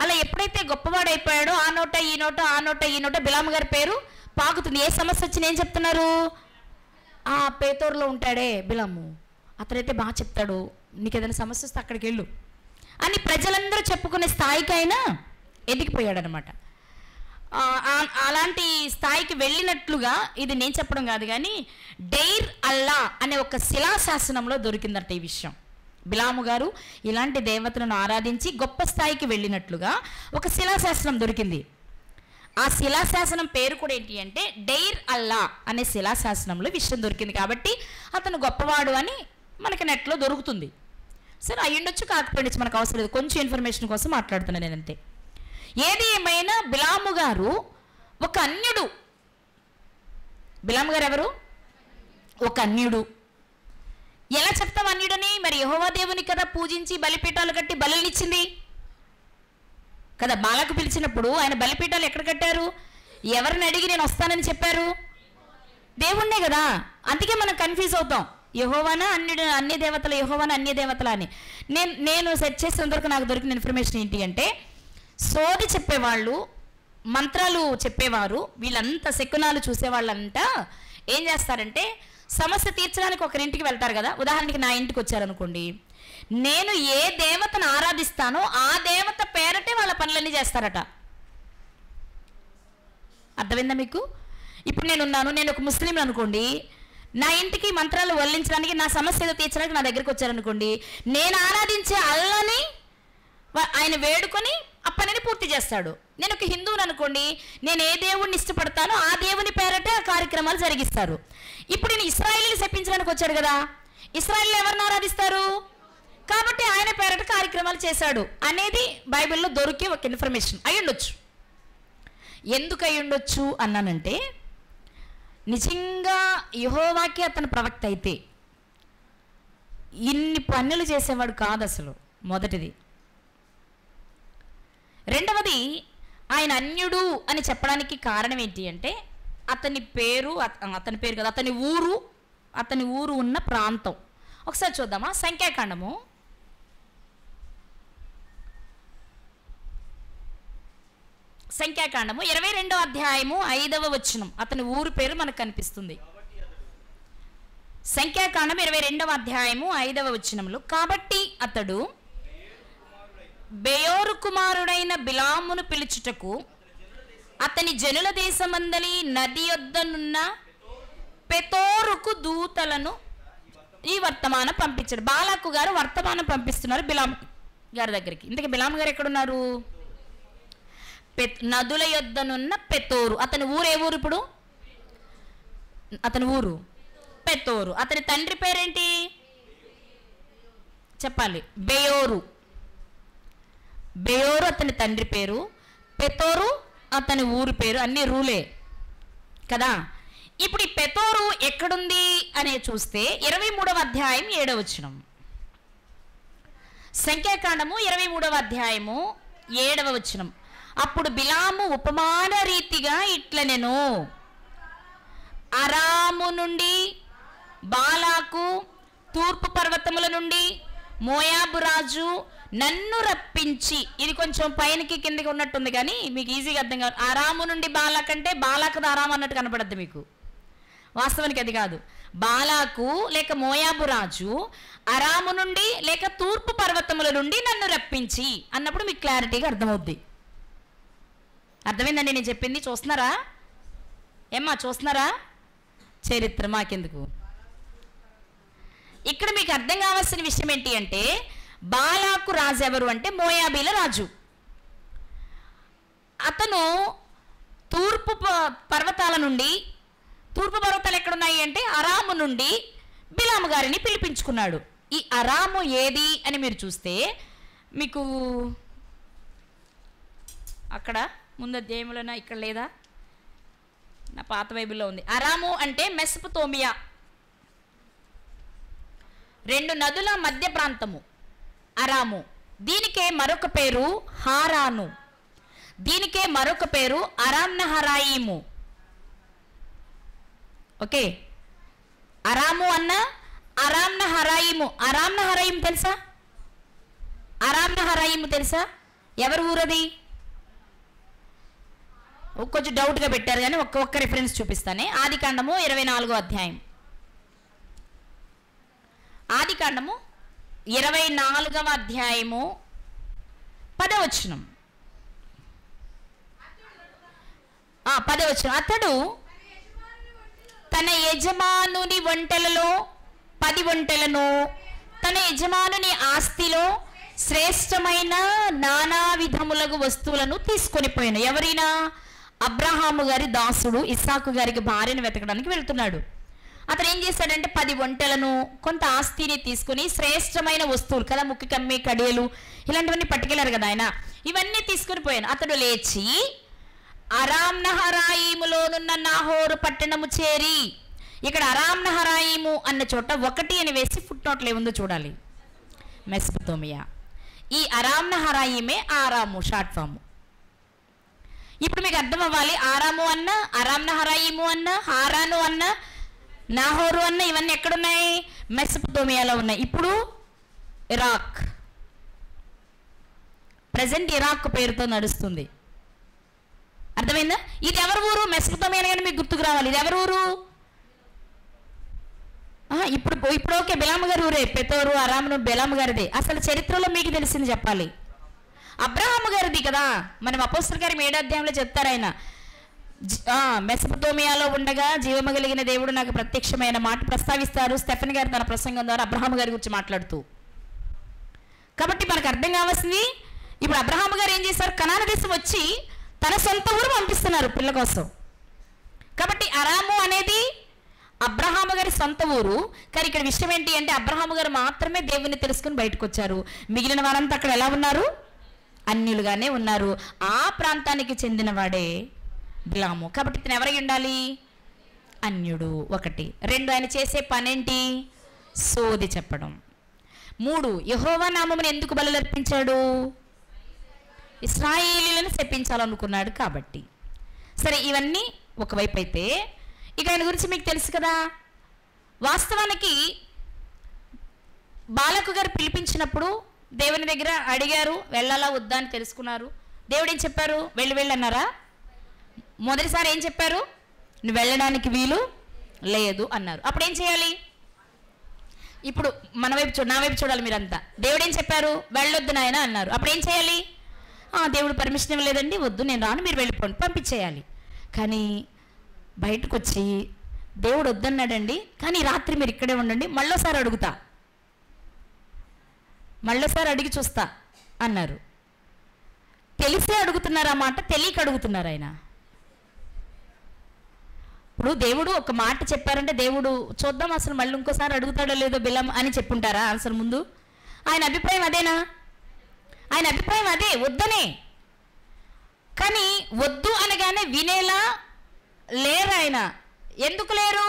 అలా ఎప్పుడైతే గొప్పవాడైపోయాడో ఆ నోట ఈ నోట, ఆ నోట ఈ నోట బిలాము గారి పేరు పాకుతుంది. ఏ సమస్య వచ్చినా ఏం చెప్తున్నారు? ఆ పేతోరులో ఉంటాడే బిలాము, అతనైతే బాగా చెప్తాడు, నీకు ఏదైనా సమస్య వస్తే అక్కడికి వెళ్ళు అని ప్రజలందరూ చెప్పుకునే స్థాయికి ఆయన ఎదిగిపోయాడనమాట. అలాంటి స్థాయికి వెళ్ళినట్లుగా ఇది నేను చెప్పడం కాదు, కానీ డెయిర్ అల్లా అనే ఒక శిలాశాసనంలో దొరికిందట ఈ విషయం. బిలాము గారు ఇలాంటి దేవతలను ఆరాధించి గొప్ప స్థాయికి వెళ్ళినట్లుగా ఒక శిలాశాసనం దొరికింది. ఆ శిలాశాసనం పేరు కూడా ఏంటి అంటే డెయిర్ అల్లా అనే శిలాశాసనంలో విషయం దొరికింది. కాబట్టి అతను గొప్పవాడు అని మనకి నెట్లో దొరుకుతుంది. సరే, అయ్యుండొచ్చు, కాకపోయిండొచ్చు, మనకు అవసరం లేదు, కొంచెం ఇన్ఫర్మేషన్ కోసం మాట్లాడుతున్నాను నేనంతే. ఏది ఏమైనా బిలాము గారు ఒక అన్యుడు. బిలాము గారు ఎవరు? ఒక అన్యుడు. ఎలా చెప్తాం అన్యుడని? మరి యెహోవా దేవుని కదా పూజించి బలిపీఠాలు కట్టి బలులనిచ్చింది కదా. బాలకు పిలిచినప్పుడు ఆయన బలిపీఠాలు ఎక్కడ కట్టారు? ఎవరిని అడిగి నేను వస్తానని చెప్పారు? దేవుణ్ణే కదా. అందుకే మనం కన్ఫ్యూజ్ అవుతాం, యెహోవానా అన్యుడు, అన్య దేవతల, యెహోవానా అన్య దేవతల అని. నేను సెర్చ్ చేసినంతవరకు నాకు దొరికిన ఇన్ఫర్మేషన్ ఏంటి అంటే, సోది చెప్పేవాళ్ళు, మంత్రాలు చెప్పేవారు, వీళ్ళంతా శకునాలు చూసేవాళ్ళంతా ఏం చేస్తారంటే సమస్య తీర్చడానికి ఒకరింటికి వెళ్తారు కదా. ఉదాహరణకి నా ఇంటికి వచ్చారనుకోండి, నేను ఏ దేవతను ఆరాధిస్తానో ఆ దేవత పేరటే వాళ్ళ పనులన్నీ చేస్తారట. అర్థమైందా మీకు? ఇప్పుడు నేను ఒక ముస్లిం అనుకోండి, నా ఇంటికి మంత్రాలు వల్లించడానికి, నా సమస్య ఏదో తీర్చడానికి నా దగ్గరికి వచ్చారనుకోండి, నేను ఆరాధించే అల్లాని ఆయన వేడుకొని ఆ పనిని పూర్తి చేస్తాడు. నేను ఒక హిందువుని అనుకోండి, నేను ఏ దేవుడిని ఇష్టపడతానో ఆ దేవుని పేరటే ఆ కార్యక్రమాలు జరిగిస్తారు. ఇప్పుడు నేను ఇశ్రాయేలీని శపించడానికి వచ్చాడు కదా, ఇశ్రాయేలీలు ఎవరిని ఆరాధిస్తారు? కాబట్టి ఆయన పేరట కార్యక్రమాలు చేశాడు అనేది బైబిల్లో దొరికే ఒక ఇన్ఫర్మేషన్ అయ్యుండొచ్చు. ఎందుకు అయ్యుండొచ్చు అన్నానంటే, నిజంగా యెహోవాకి అతను ప్రవక్త అయితే ఇన్ని పనులు చేసేవాడు కాదు అసలు. మొదటిది. రెండవది, ఆయన అన్యుడు అని చెప్పడానికి కారణం ఏంటి అంటే, అతని పేరు కదా, అతని ఊరు ఉన్న ప్రాంతం. ఒకసారి చూద్దామా? సంఖ్యాకాండము 22వ అధ్యాయము 5వ వచనం. అతని ఊరు పేరు మనకు కనిపిస్తుంది. సంఖ్యాకాండం 22వ అధ్యాయము 5వ వచనంలో, కాబట్టి అతడు బెయోరు కుమారుడైన బిలామును పిలుచుటకు అతని జనుల దేశమందలి నది యొద్దనున్న పెతోరుకు దూతలను ఈ వర్తమానం పంపించాడు. బాలాకు గారు వర్తమానం పంపిస్తున్నారు బిలాం గారి దగ్గరికి. ఇంతకీ బిలాం గారు ఎక్కడున్నారు? నదుల యొద్దనున్న పెతోరు. అతని ఊరు ఏ ఊరు? ఇప్పుడు అతని ఊరు పెతోరు. అతని తండ్రి పేరేంటి చెప్పాలి? బెయోరు. బెయోరు అతని తండ్రి పేరు, పెతోరు అతని ఊరు పేరు. అన్ని రూలే కదా. ఇప్పుడు ఈ పెతోరు ఎక్కడుంది అనే చూస్తే 23వ అధ్యాయం 7వ వచనం. సంఖ్యాకాండము 23వ అధ్యాయము 7వ వచనం. అప్పుడు బిలాము ఉపమాన రీతిగా ఇట్లనెను, అరాము నుండి బాలాకు, తూర్పు పర్వతముల నుండి మోయాబు రాజు నన్ను రప్పించి, ఇది కొంచెం పైనకి కిందకి ఉన్నట్టుంది కానీ మీకు ఈజీగా అర్థం కాదు. అరాము నుండి బాలాక్ అంటే బాలాకుది అరాము అన్నట్టు కనపడద్దు మీకు, వాస్తవానికి అది కాదు. బాలాకు లేక మోయాబు రాజు అరాము నుండి లేక తూర్పు పర్వతముల నుండి నన్ను రప్పించి అన్నప్పుడు మీకు క్లారిటీగా అర్థమవుద్ది. అర్థమైందండి నేను చెప్పింది? చూస్తున్నారా ఏమ్మా? చూస్తున్నారా? చరిత్ర మాకెందుకు. ఇక్కడ మీకు అర్థం కావాల్సిన విషయం ఏంటి అంటే, బాలాకు రాజు ఎవరు అంటే మోయాబీల రాజు. అతను తూర్పు పర్వతాల నుండి, తూర్పు పర్వతాలు ఎక్కడున్నాయి అంటే అరాము నుండి బిలాము గారిని పిలిపించుకున్నాడు. ఈ అరాము ఏది అని మీరు చూస్తే మీకు అక్కడ ముందు అధ్యాయంలోనా ఇక్కడ లేదా? నా పాత బైబిల్లో ఉంది. అరాము అంటే మెసొపొతేమియా, 2 నదుల మధ్య ప్రాంతము అరాము. దీనికే మరొక పేరు హారాను, దీనికే మరొక పేరు అరామ్నహరాయిము. ఓకే. అరాము అన్న అరామ్న హరాయిము. అరామ్న హరాయిము తెలుసా? అరామ్న హరాయిము తెలుసా? ఎవరి ఊరది? కొంచెం డౌట్గా పెట్టారు కానీ ఒక్క రిఫరెన్స్ చూపిస్తానే. ఆదికాండము 24వ అధ్యాయం. ఆదికాండము 24వ అధ్యాయము 10వ వచనం. 10వ వచనం. అతడు తన యజమానుని వంటలలో 10 వంటలను, తన యజమానుని ఆస్తిలో శ్రేష్టమైన నానా విధములకు వస్తువులను తీసుకొని పోయాను. ఎవరైనా? అబ్రహాము గారి దాసుడు ఇస్సాకు గారికి భార్యను వెతకడానికి వెళ్తున్నాడు. అతను ఏం చేశాడంటే 10 వంటలను, కొంత ఆస్తిని తీసుకుని శ్రేష్టమైన వస్తువులు కదా, ముక్కి కమ్మి కడియలు ఇలాంటివన్నీ పట్టుకెళ్ళారు కదా ఆయన, ఇవన్నీ తీసుకుని పోయాను. అతడు లేచి అరామ్నహరాయిములోనున్న నాహోరు పట్టణము చేరి, ఇక్కడ అరామ్నహరాయిము అన్న చోట 1 అని వేసి ఫుట్ నోట్లో ఏముందో చూడాలి. మెసొపొతేమియా. ఈ అరామ్నహరాయిమే ఆరాము షార్ట్ ఫామ్. ఇప్పుడు మీకు అర్థం అవ్వాలి. ఆరాము అన్న, అరామ్నహరాయిము అన్న, హారాను అన్న, నాహోరు అన్న ఇవన్నీ ఎక్కడున్నాయి? మెసొపొతేమియాలో ఉన్నాయి. ఇప్పుడు ఇరాక్, ప్రజెంట్ ఇరాక్ పేరుతో నడుస్తుంది. అర్థమైందా? ఇది ఎవరి ఊరు? మెసొపొతేమియా కానీ మీకు గుర్తుకు రావాలి. ఇది ఎవరి ఊరు? ఇప్పుడు ఓకే, బెలాము గారి ఊరే. పెతోరు అరామును బెలాము గారిదే. అసలు చరిత్రలో మీకు తెలిసింది చెప్పాలి. అబ్రహాము గారిది కదా. మనం అపోస్తలుల కార్యం 7వ అధ్యాయంలో చెప్తారు ఆయన మెసొపొతేమియాలో ఉండగా జీవము కలిగిన దేవుడు నాకు ప్రత్యక్షమైన మాట ప్రస్తావిస్తారు స్టెఫెన్ గారు తన ప్రసంగం ద్వారా అబ్రహాము గారి గురించి మాట్లాడుతూ. కాబట్టి మనకు అర్థం కావాల్సింది, ఇప్పుడు అబ్రహాము గారు ఏం చేశారు? కనాను దేశం వచ్చి తన సొంత ఊరు పంపిస్తున్నారు పిల్ల కోసం. కాబట్టి అరాము అనేది అబ్రహాము గారి సొంత ఊరు. కానీ ఇక్కడ విషయం ఏంటి అంటే అబ్రహాము గారు మాత్రమే దేవుని తెలుసుకుని బయటకు వచ్చారు. మిగిలిన వారంతా అక్కడ ఎలా ఉన్నారు? అన్యులుగానే ఉన్నారు. ఆ ప్రాంతానికి చెందిన వాడే బిలాము. కాబట్టి ఇతను ఎవరై ఉండాలి? అన్యుడు. 1. 2 ఆయన చేసే పనేంటి? సోది చెప్పడం. 3 యెహోవా నామమును ఎందుకు బలులు అర్పించాడు? ఇశ్రాయేలీయులను శపించాలనుకున్నాడు కాబట్టి. సరే, ఇవన్నీ ఒకవైపు అయితే ఇక ఆయన గురించి మీకు తెలుసు కదా. వాస్తవానికి బాలకు గారు పిలిపించినప్పుడు దేవుని దగ్గర అడిగారు, వెళ్ళాలా వద్దా అని తెలుసుకున్నారు. దేవుడు ఏం చెప్పారు? వెళ్ళి అన్నారా? మొదటిసారి ఏం చెప్పారు? నువ్వు వెళ్ళడానికి వీలు లేదు అన్నారు. అప్పుడు ఏం చేయాలి? ఇప్పుడు మన వైపు నా వైపు చూడాలి మీరంతా. దేవుడు ఏం చెప్పారు? వెళ్ళొద్దు నాయన అన్నారు. అప్పుడు ఏం చేయాలి? దేవుడు పర్మిషన్ ఇవ్వలేదండి, వద్దు నేను రాను, మీరు వెళ్ళిపోండి, పంపించేయాలి. కానీ బయటకు వచ్చి దేవుడు వద్దన్నాడండి, కానీ రాత్రి మీరు ఇక్కడే ఉండండి, మళ్ళోసారి అడుగుతా, మళ్ళోసారి అడిగి చూస్తా అన్నారు. తెలిసే అడుగుతున్నారు ఆ మాట, తెలియక అడుగుతున్నారు ఆయన. ఇప్పుడు దేవుడు ఒక మాట చెప్పారంటే దేవుడు చూద్దాం అసలు మళ్ళీ ఇంకోసారి అడుగుతాడో లేదో బిలం అని చెప్పుంటారా అసలు ముందు? ఆయన అభిప్రాయం అదేనా? ఆయన అభిప్రాయం అదే, వద్దనే. కానీ వద్దు అనగానే వినేలా లేరు ఆయన. ఎందుకు లేరు?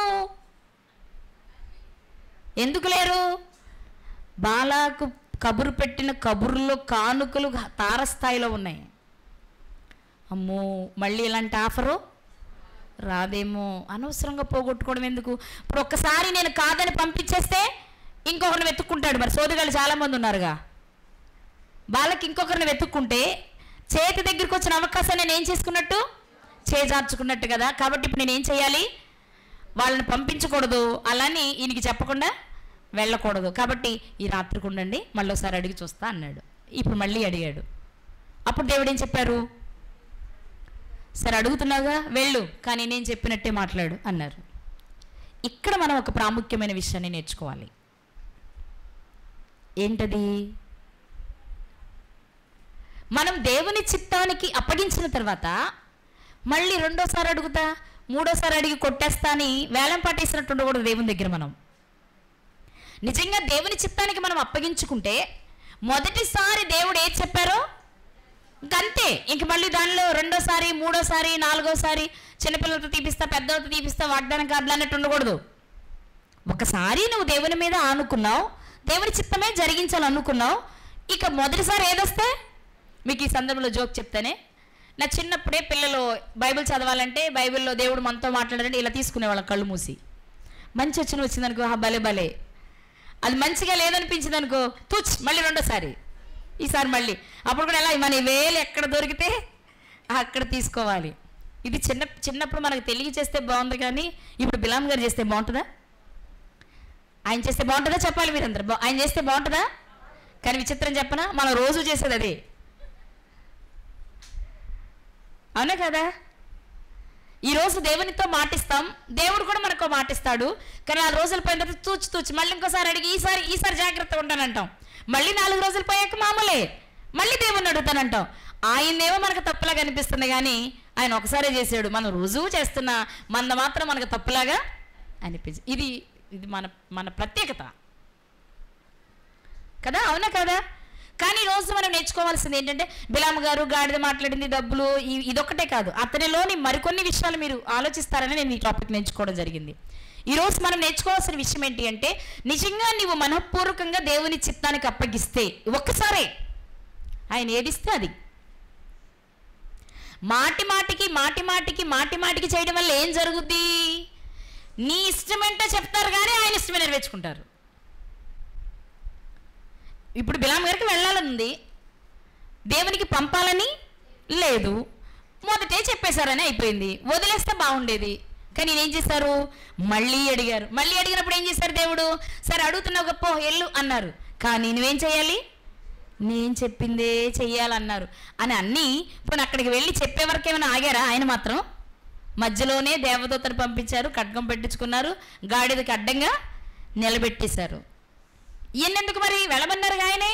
ఎందుకు లేరు? బాలాకు కబురు పెట్టిన కబుర్లో కానుకలు తారస్థాయిలో ఉన్నాయి. అమ్మో, మళ్ళీ ఇలాంటి ఆఫరు రాదేమో, అనవసరంగా పోగొట్టుకోవడం ఎందుకు? ఇప్పుడు ఒక్కసారి నేను కాదని పంపించేస్తే ఇంకొకరిని వెతుక్కుంటాడు. మరి సోదరులు చాలామంది ఉన్నారుగా. బాలకి ఇంకొకరిని వెతుక్కుంటే చేతి దగ్గరికి వచ్చిన అవకాశాన్ని నేను ఏం చేసుకున్నట్టు? చేజార్చుకున్నట్టు కదా. కాబట్టి ఇప్పుడు నేను ఏం చేయాలి? వాళ్ళని పంపించకూడదు, అలాని ఈయనకి చెప్పకుండా వెళ్ళకూడదు. కాబట్టి ఈ రాత్రికి ఉండండి, మళ్ళీ ఒకసారి అడిగి చూస్తా అన్నాడు. ఇప్పుడు మళ్ళీ అడిగాడు. అప్పుడు దేవుడు ఏం చెప్పారు? సరే అడుగుతున్నావుగా వెళ్ళు, కానీ నేను చెప్పినట్టే మాట్లాడు అన్నారు. ఇక్కడ మనం ఒక ప్రాముఖ్యమైన విషయాన్ని నేర్చుకోవాలి. ఏంటది? మనం దేవుని చిత్తానికి అప్పగించిన తర్వాత మళ్ళీ రెండోసారి అడుగుతా, మూడోసారి అడిగి కొట్టేస్తా అని వేలం పాటేసినట్టు ఉండకూడదు దేవుని దగ్గర. మనం నిజంగా దేవుని చిత్తానికి మనం అప్పగించుకుంటే మొదటిసారి దేవుడు ఏది చెప్పారో ఇంకంతే. ఇంక మళ్ళీ దానిలో రెండోసారి, మూడోసారి, నాలుగోసారి చిన్నపిల్లలతో తీపిస్తా, పెద్దలతో తీపిస్తా, వాగ్దానం కార్డులు అన్నట్టు ఉండకూడదు. ఒకసారి నువ్వు దేవుని మీద ఆనుకున్నావు, దేవుని చిత్తమే జరిగించాలనుకున్నావు, ఇక మొదటిసారి ఏదొస్తే, మీకు ఈ సందర్భంలో జోక్ చెప్తానే, నా చిన్నప్పుడే పిల్లలు బైబిల్ చదవాలంటే బైబిల్లో దేవుడు మనతో మాట్లాడాలంటే ఇలా తీసుకునేవాళ్ళం కళ్ళు మూసి. మంచి వచ్చిందనుకో భలే భలే, అది మంచిగా లేదనిపించింది అనుకో తుచ్ మళ్ళీ రెండోసారి, ఈసారి మళ్ళీ. అప్పుడు కూడా ఎలా మన వేలు ఎక్కడ దొరికితే అక్కడ తీసుకోవాలి. ఇది చిన్నప్పుడు మనకు తెలియచేస్తే బాగుంది, కానీ ఇప్పుడు బిలాం గారు చేస్తే బాగుంటుందా? ఆయన చేస్తే బాగుంటుందా చెప్పాలి మీరందరూ. ఆయన చేస్తే బాగుంటుందా? కానీ విచిత్రం చెప్పనా, మనం రోజు చేసేది అదే, అవునా కదా? ఈరోజు దేవునితో మాటిస్తాం, దేవుడు కూడా మనకు మాటిస్తాడు. కానీ 4 రోజులు పోయిన తర్వాత తూచి మళ్ళీ ఇంకోసారి అడిగి ఈసారి జాగ్రత్తగా ఉంటానంటాం. మళ్ళీ 4 రోజులు పోయాక మామూలే మళ్ళీ దేవుణ్ణి అడుగుతానంటాం. ఆయనేమో మనకు తప్పులాగా అనిపిస్తుంది, కానీ ఆయన ఒకసారే చేసాడు. మనం రుజువు చేస్తున్న మన మాత్రం మనకు తప్పులాగా అనిపించి. ఇది మన ప్రత్యేకత కదా, అవునా కదా? కానీ ఈరోజు మనం నేర్చుకోవాల్సింది ఏంటంటే, బిలాము గారు గాడిద మాట్లాడింది, డబ్బులు, ఇదొక్కటే కాదు, అతనిలోని మరికొన్ని విషయాలు మీరు ఆలోచిస్తారని నేను ఈ టాపిక్ నేర్చుకోవడం జరిగింది. ఈరోజు మనం నేర్చుకోవాల్సిన విషయం ఏంటి అంటే, నిజంగా నీవు మనఃపూర్వకంగా దేవుని చిత్తానికి అప్పగిస్తే, ఒక్కసారే ఆయన ఏడిస్తే అది మాటి మాటికి చేయడం వల్ల ఏం జరుగుద్ది? నీ ఇష్టమేంటో చెప్తారు కానీ ఆయన ఇష్టమే నెరవేర్చుకుంటారు. ఇప్పుడు బిలాం గారికి వెళ్ళాలనుంది, దేవునికి పంపాలని లేదు, మొదటే చెప్పేశారని అయిపోయింది. వదిలేస్తే బాగుండేది, కానీ నేనేం చేశారు? మళ్ళీ అడిగినప్పుడు ఏం చేశారు దేవుడు? సరే అడుగుతున్నావు గొప్ప ఎల్లు అన్నారు, కానీ నువ్వేం చేయాలి? నేను చెప్పిందే చెయ్యాలన్నారు అని అన్నీ. ఇప్పుడు అక్కడికి వెళ్ళి చెప్పే వరకు ఏమైనా ఆగారా? ఆయన మాత్రం మధ్యలోనే దేవదూతను పంపించారు, ఖడ్గం పెట్టించుకున్నారు, గాడిదకి అడ్డంగా నిలబెట్టేశారు. ఎన్నెందుకు మరి? వెళ్ళమన్నారు ఆయనే.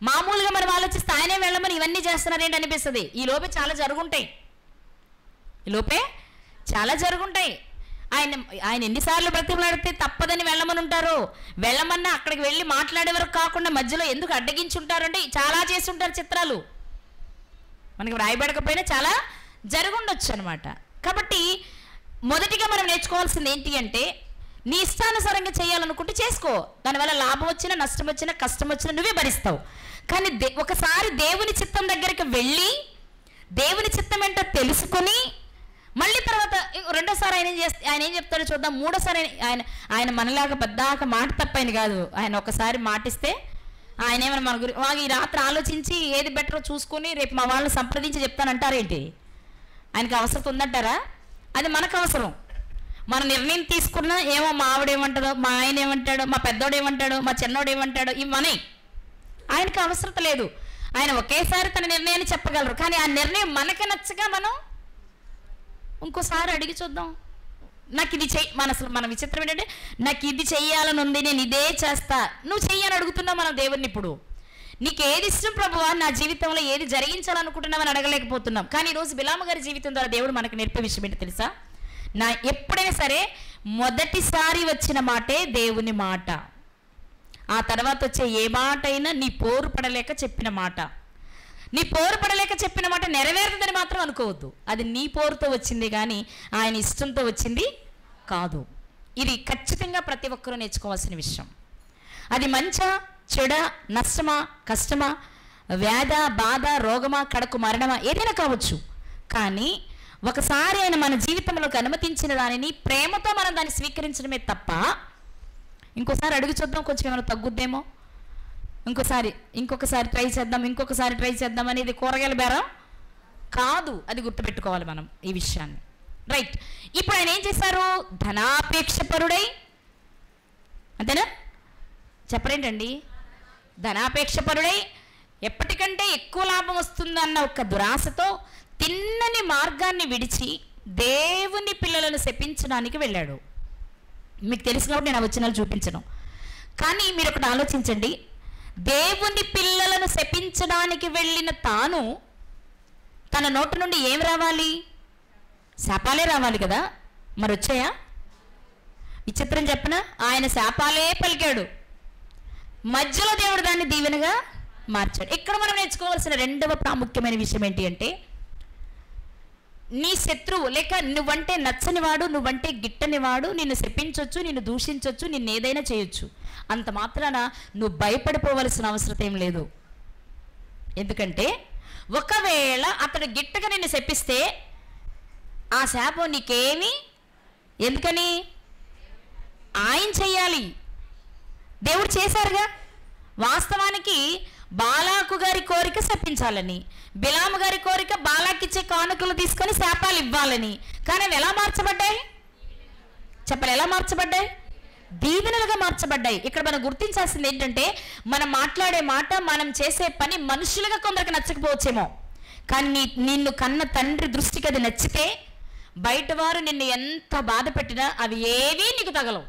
మామూలుగా మనం ఆలోచిస్తే ఆయనే వెళ్ళమని ఇవన్నీ చేస్తున్నారేంటి అనిపిస్తుంది. ఈ లోపే చాలా జరుగుంటాయి. ఆయన ఎన్నిసార్లు బ్రతిమలాడితే తప్పదని వెళ్ళమని ఉంటారు. వెళ్ళమన్నా అక్కడికి వెళ్ళి మాట్లాడే వరకు కాకుండా మధ్యలో ఎందుకు అడ్డగించుంటారు అంటే చాలా చేసి ఉంటారు చిత్రాలు. మనకి రాయబడకపోయినా చాలా జరుగుండొచ్చు అనమాట. కాబట్టి మొదటిగా మనం నేర్చుకోవాల్సింది ఏంటి అంటే, నీ ఇష్టానుసారంగా చేయాలనుకుంటే చేసుకో, దానివల్ల లాభం వచ్చినా నష్టం వచ్చినా కష్టం వచ్చినా నువ్వే భరిస్తావు. కానీ ఒకసారి దేవుని చిత్తం దగ్గరికి వెళ్ళి దేవుని చిత్తం ఏంటో తెలుసుకొని మళ్ళీ తర్వాత రెండోసారి ఆయన ఏం చెప్తాడో చూద్దాం. మూడోసారి ఆయన మనలాగా పెద్దాక మాట తప్పైంది కాదు. ఆయన ఒకసారి మాటిస్తే ఆయన ఏమైనా మన గురించి ఈ రాత్రి ఆలోచించి ఏది బెటరో చూసుకొని రేపు మా వాళ్ళని సంప్రదించి చెప్తానంటారేంటి? ఆయనకి అవసరం ఉందంటారా? అది మనకు అవసరం. మన నిర్ణయం తీసుకున్నా ఏమో మా ఆవిడ ఏమంటాడో, మా ఆయన ఏమంటాడో, మా పెద్దోడు ఏమంటాడో, మా చిన్నోడు ఏమంటాడో, ఇవి మనకి ఆయనకి అవసరం లేదు. ఆయన ఒకేసారి తన నిర్ణయాన్ని చెప్పగలరు, కానీ ఆ నిర్ణయం మనకి నచ్చగా మనం ఇంకోసారి అడిగి చూద్దాం. నాకు ఇది మన విచిత్రం ఏంటంటే, నాకు ఇది చెయ్యాలని ఉంది, నేను ఇదే చేస్తా, నువ్వు చెయ్యని అడుగుతున్నావు మనం దేవుడిని. ఇప్పుడు నీకు ఏది ఇష్టం ప్రభువా, నా జీవితంలో ఏది జరిగించాలనుకుంటున్నామని అడగలేకపోతున్నాం. కానీ ఈరోజు బిలాము గారి జీవితం ద్వారా దేవుడు మనకు నేర్పే విషయం ఏంటో తెలుసా? ఎప్పుడైనా సరే మొదటిసారి వచ్చిన మాటే దేవుని మాట, ఆ తర్వాత వచ్చే ఏ మాట అయినా నీ పోరు పడలేక చెప్పిన మాట. నీ పోరు పడలేక చెప్పిన మాట నెరవేరుతుందని మాత్రం అనుకోవద్దు. అది నీ పోరుతో వచ్చింది కానీ ఆయన ఇష్టంతో వచ్చింది కాదు. ఇది ఖచ్చితంగా ప్రతి ఒక్కరూ నేర్చుకోవాల్సిన విషయం. అది మంచా చెడా, నష్టమా కష్టమా, వ్యాధ బాధ, రోగమా, కడకు మరణమా, ఏదైనా కావచ్చు. కానీ ఒకసారి ఆయన మన జీవితంలోకి అనుమతించిన దానిని ప్రేమతో మనం దాన్ని స్వీకరించడమే తప్ప, ఇంకోసారి అడుగు చూద్దాం కొంచెం ఏమైనా తగ్గుద్దేమో, ఇంకొకసారి ట్రై చేద్దాం అనేది కూరగాయల బేరం కాదు. అది గుర్తుపెట్టుకోవాలి మనం ఈ విషయాన్ని. రైట్. ఇప్పుడు ఆయన ఏం చేశారు? ధనాపేక్షపరుడై, అంతేనా? చెప్పరేంటండి? ధనాపేక్షపరుడై ఎప్పటికంటే ఎక్కువ లాభం వస్తుందన్న ఒక దురాశతో తిన్నని మార్గాన్ని విడిచి దేవుని పిల్లలను శపించడానికి వెళ్ళాడు. మీకు తెలిసినప్పుడు నేను ఆ వచనాలు చూపించను, కానీ మీరు ఒకటి ఆలోచించండి. దేవుని పిల్లలను శపించడానికి వెళ్ళిన తాను తన నోటి నుండి ఏం రావాలి? శాపాలే రావాలి కదా. మరి వచ్చాయా? విచిత్రం చెప్పనా, ఆయన శాపాలే పలికాడు, మధ్యలో దేవుడు దాన్ని దీవెనగా మార్చాడు. ఇక్కడ మనం నేర్చుకోవాల్సిన రెండవ ప్రాముఖ్యమైన విషయం ఏంటి అంటే, నీ శత్రువు లేక నువ్వంటే నచ్చనివాడు, నువ్వంటే గిట్టనివాడు నిన్ను శపించవచ్చు, నిన్ను దూషించవచ్చు, నిన్ను ఏదైనా చేయొచ్చు. అంత మాత్రాన నువ్వు భయపడిపోవలసిన అవసరం ఏం లేదు. ఎందుకంటే ఒకవేళ అతడు గిట్టగా నిన్ను శపిస్తే ఆ శాపం నీకేమి, ఎందుకని? ఆయన చెయ్యాలి, దేవుడు చేశారుగా. వాస్తవానికి బాలాకు గారి కోరిక శపించాలని, బిలాము గారి కోరిక బాలాకిచ్చే కానుకలు తీసుకొని శాపాలు ఇవ్వాలని. కానీ అవి ఎలా మార్చబడ్డాయి? చెప్పాలి, ఎలా మార్చబడ్డాయి? దీవెనలుగా మార్చబడ్డాయి. ఇక్కడ మనం గుర్తించాల్సింది ఏంటంటే, మనం మాట్లాడే మాట, మనం చేసే పని మనుషులుగా కొందరికి నచ్చకపోవచ్చేమో, కానీ నిన్ను కన్న తండ్రి దృష్టికి అది నచ్చితే బయట వారు నిన్ను ఎంత బాధ పెట్టినా అవి ఏవీ నీకు తగలవు.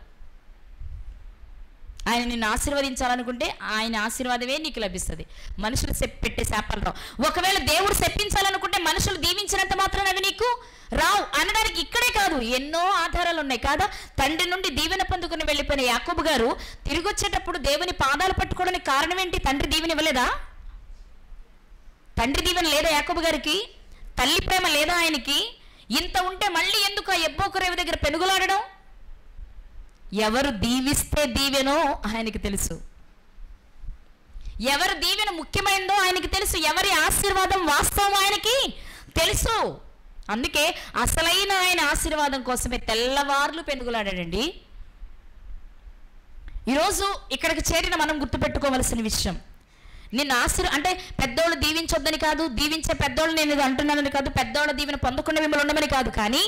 ఆయన నిన్ను ఆశీర్వదించాలనుకుంటే ఆయన ఆశీర్వాదమే నీకు లభిస్తుంది. మనుషులు పెట్టే శాపాలు రావు. ఒకవేళ దేవుడు శపించాలనుకుంటే మనుషులు దీవించినంత మాత్రం అవి నీకు రావు అనడానికి ఇక్కడే కాదు, ఎన్నో ఆధారాలు ఉన్నాయి కాదా. తండ్రి నుండి దీవెన పొందుకుని వెళ్ళిపోయిన యాకోబు గారు తిరిగి వచ్చేటప్పుడు దేవుని పాదాలు పట్టుకోవడానికి కారణం ఏంటి? తండ్రి దీవెన ఇవ్వలేదా? తండ్రి దీవెన లేదా యాకోబు గారికి? తల్లి ప్రేమ లేదా ఆయనకి? ఇంత ఉంటే మళ్ళీ ఎందుకు ఆ ఎబ్బోకు రేవు దగ్గర పెనుగులాడడం? ఎవరు దీవిస్తే దీవెనో ఆయనకి తెలుసు, ఎవరి దీవెన ముఖ్యమైనదో ఆయనకి తెలుసు, ఎవరి ఆశీర్వాదం వాస్తవం ఆయనకి తెలుసు. అందుకే అసలైన ఆయన ఆశీర్వాదం కోసమే తెల్లవార్లు పెనుగులాడాడండి. ఈరోజు ఇక్కడికి చేరిన మనం గుర్తుపెట్టుకోవలసిన విషయం, నిన్ను అంటే పెద్దోళ్ళు దీవించొద్దని కాదు, దీవించే పెద్దోళ్ళు నేను ఇది అంటున్నానని కాదు, పెద్దోళ్ళ దీవెన పొందకుండా మిమ్మల్ని ఉండమని కాదు, కానీ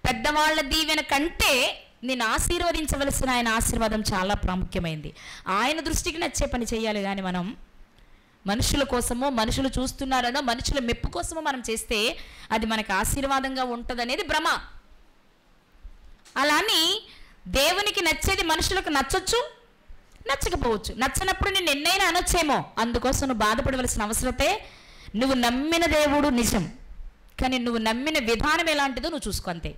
పెద్దవాళ్ళ దీవెన కంటే నిన్ను ఆశీర్వదించవలసిన ఆయన ఆశీర్వాదం చాలా ప్రాముఖ్యమైంది. ఆయన దృష్టికి నచ్చే పని చేయాలి. కానీ మనం మనుషుల కోసమో, మనుషులు చూస్తున్నారనో, మనుషుల మెప్పు కోసమో మనం చేస్తే అది మనకు ఆశీర్వాదంగా ఉంటుంది అనేది భ్రమ. అలాని దేవునికి నచ్చేది మనుషులకు నచ్చొచ్చు, నచ్చకపోవచ్చు. నచ్చనప్పుడు నేను ఎన్నైనా అనొచ్చేమో, అందుకోసం నువ్వు బాధపడవలసిన అవసరతే. నువ్వు నమ్మిన దేవుడు నిజం, కానీ నువ్వు నమ్మిన విధానం ఎలాంటిదో నువ్వు చూసుకో అంతే.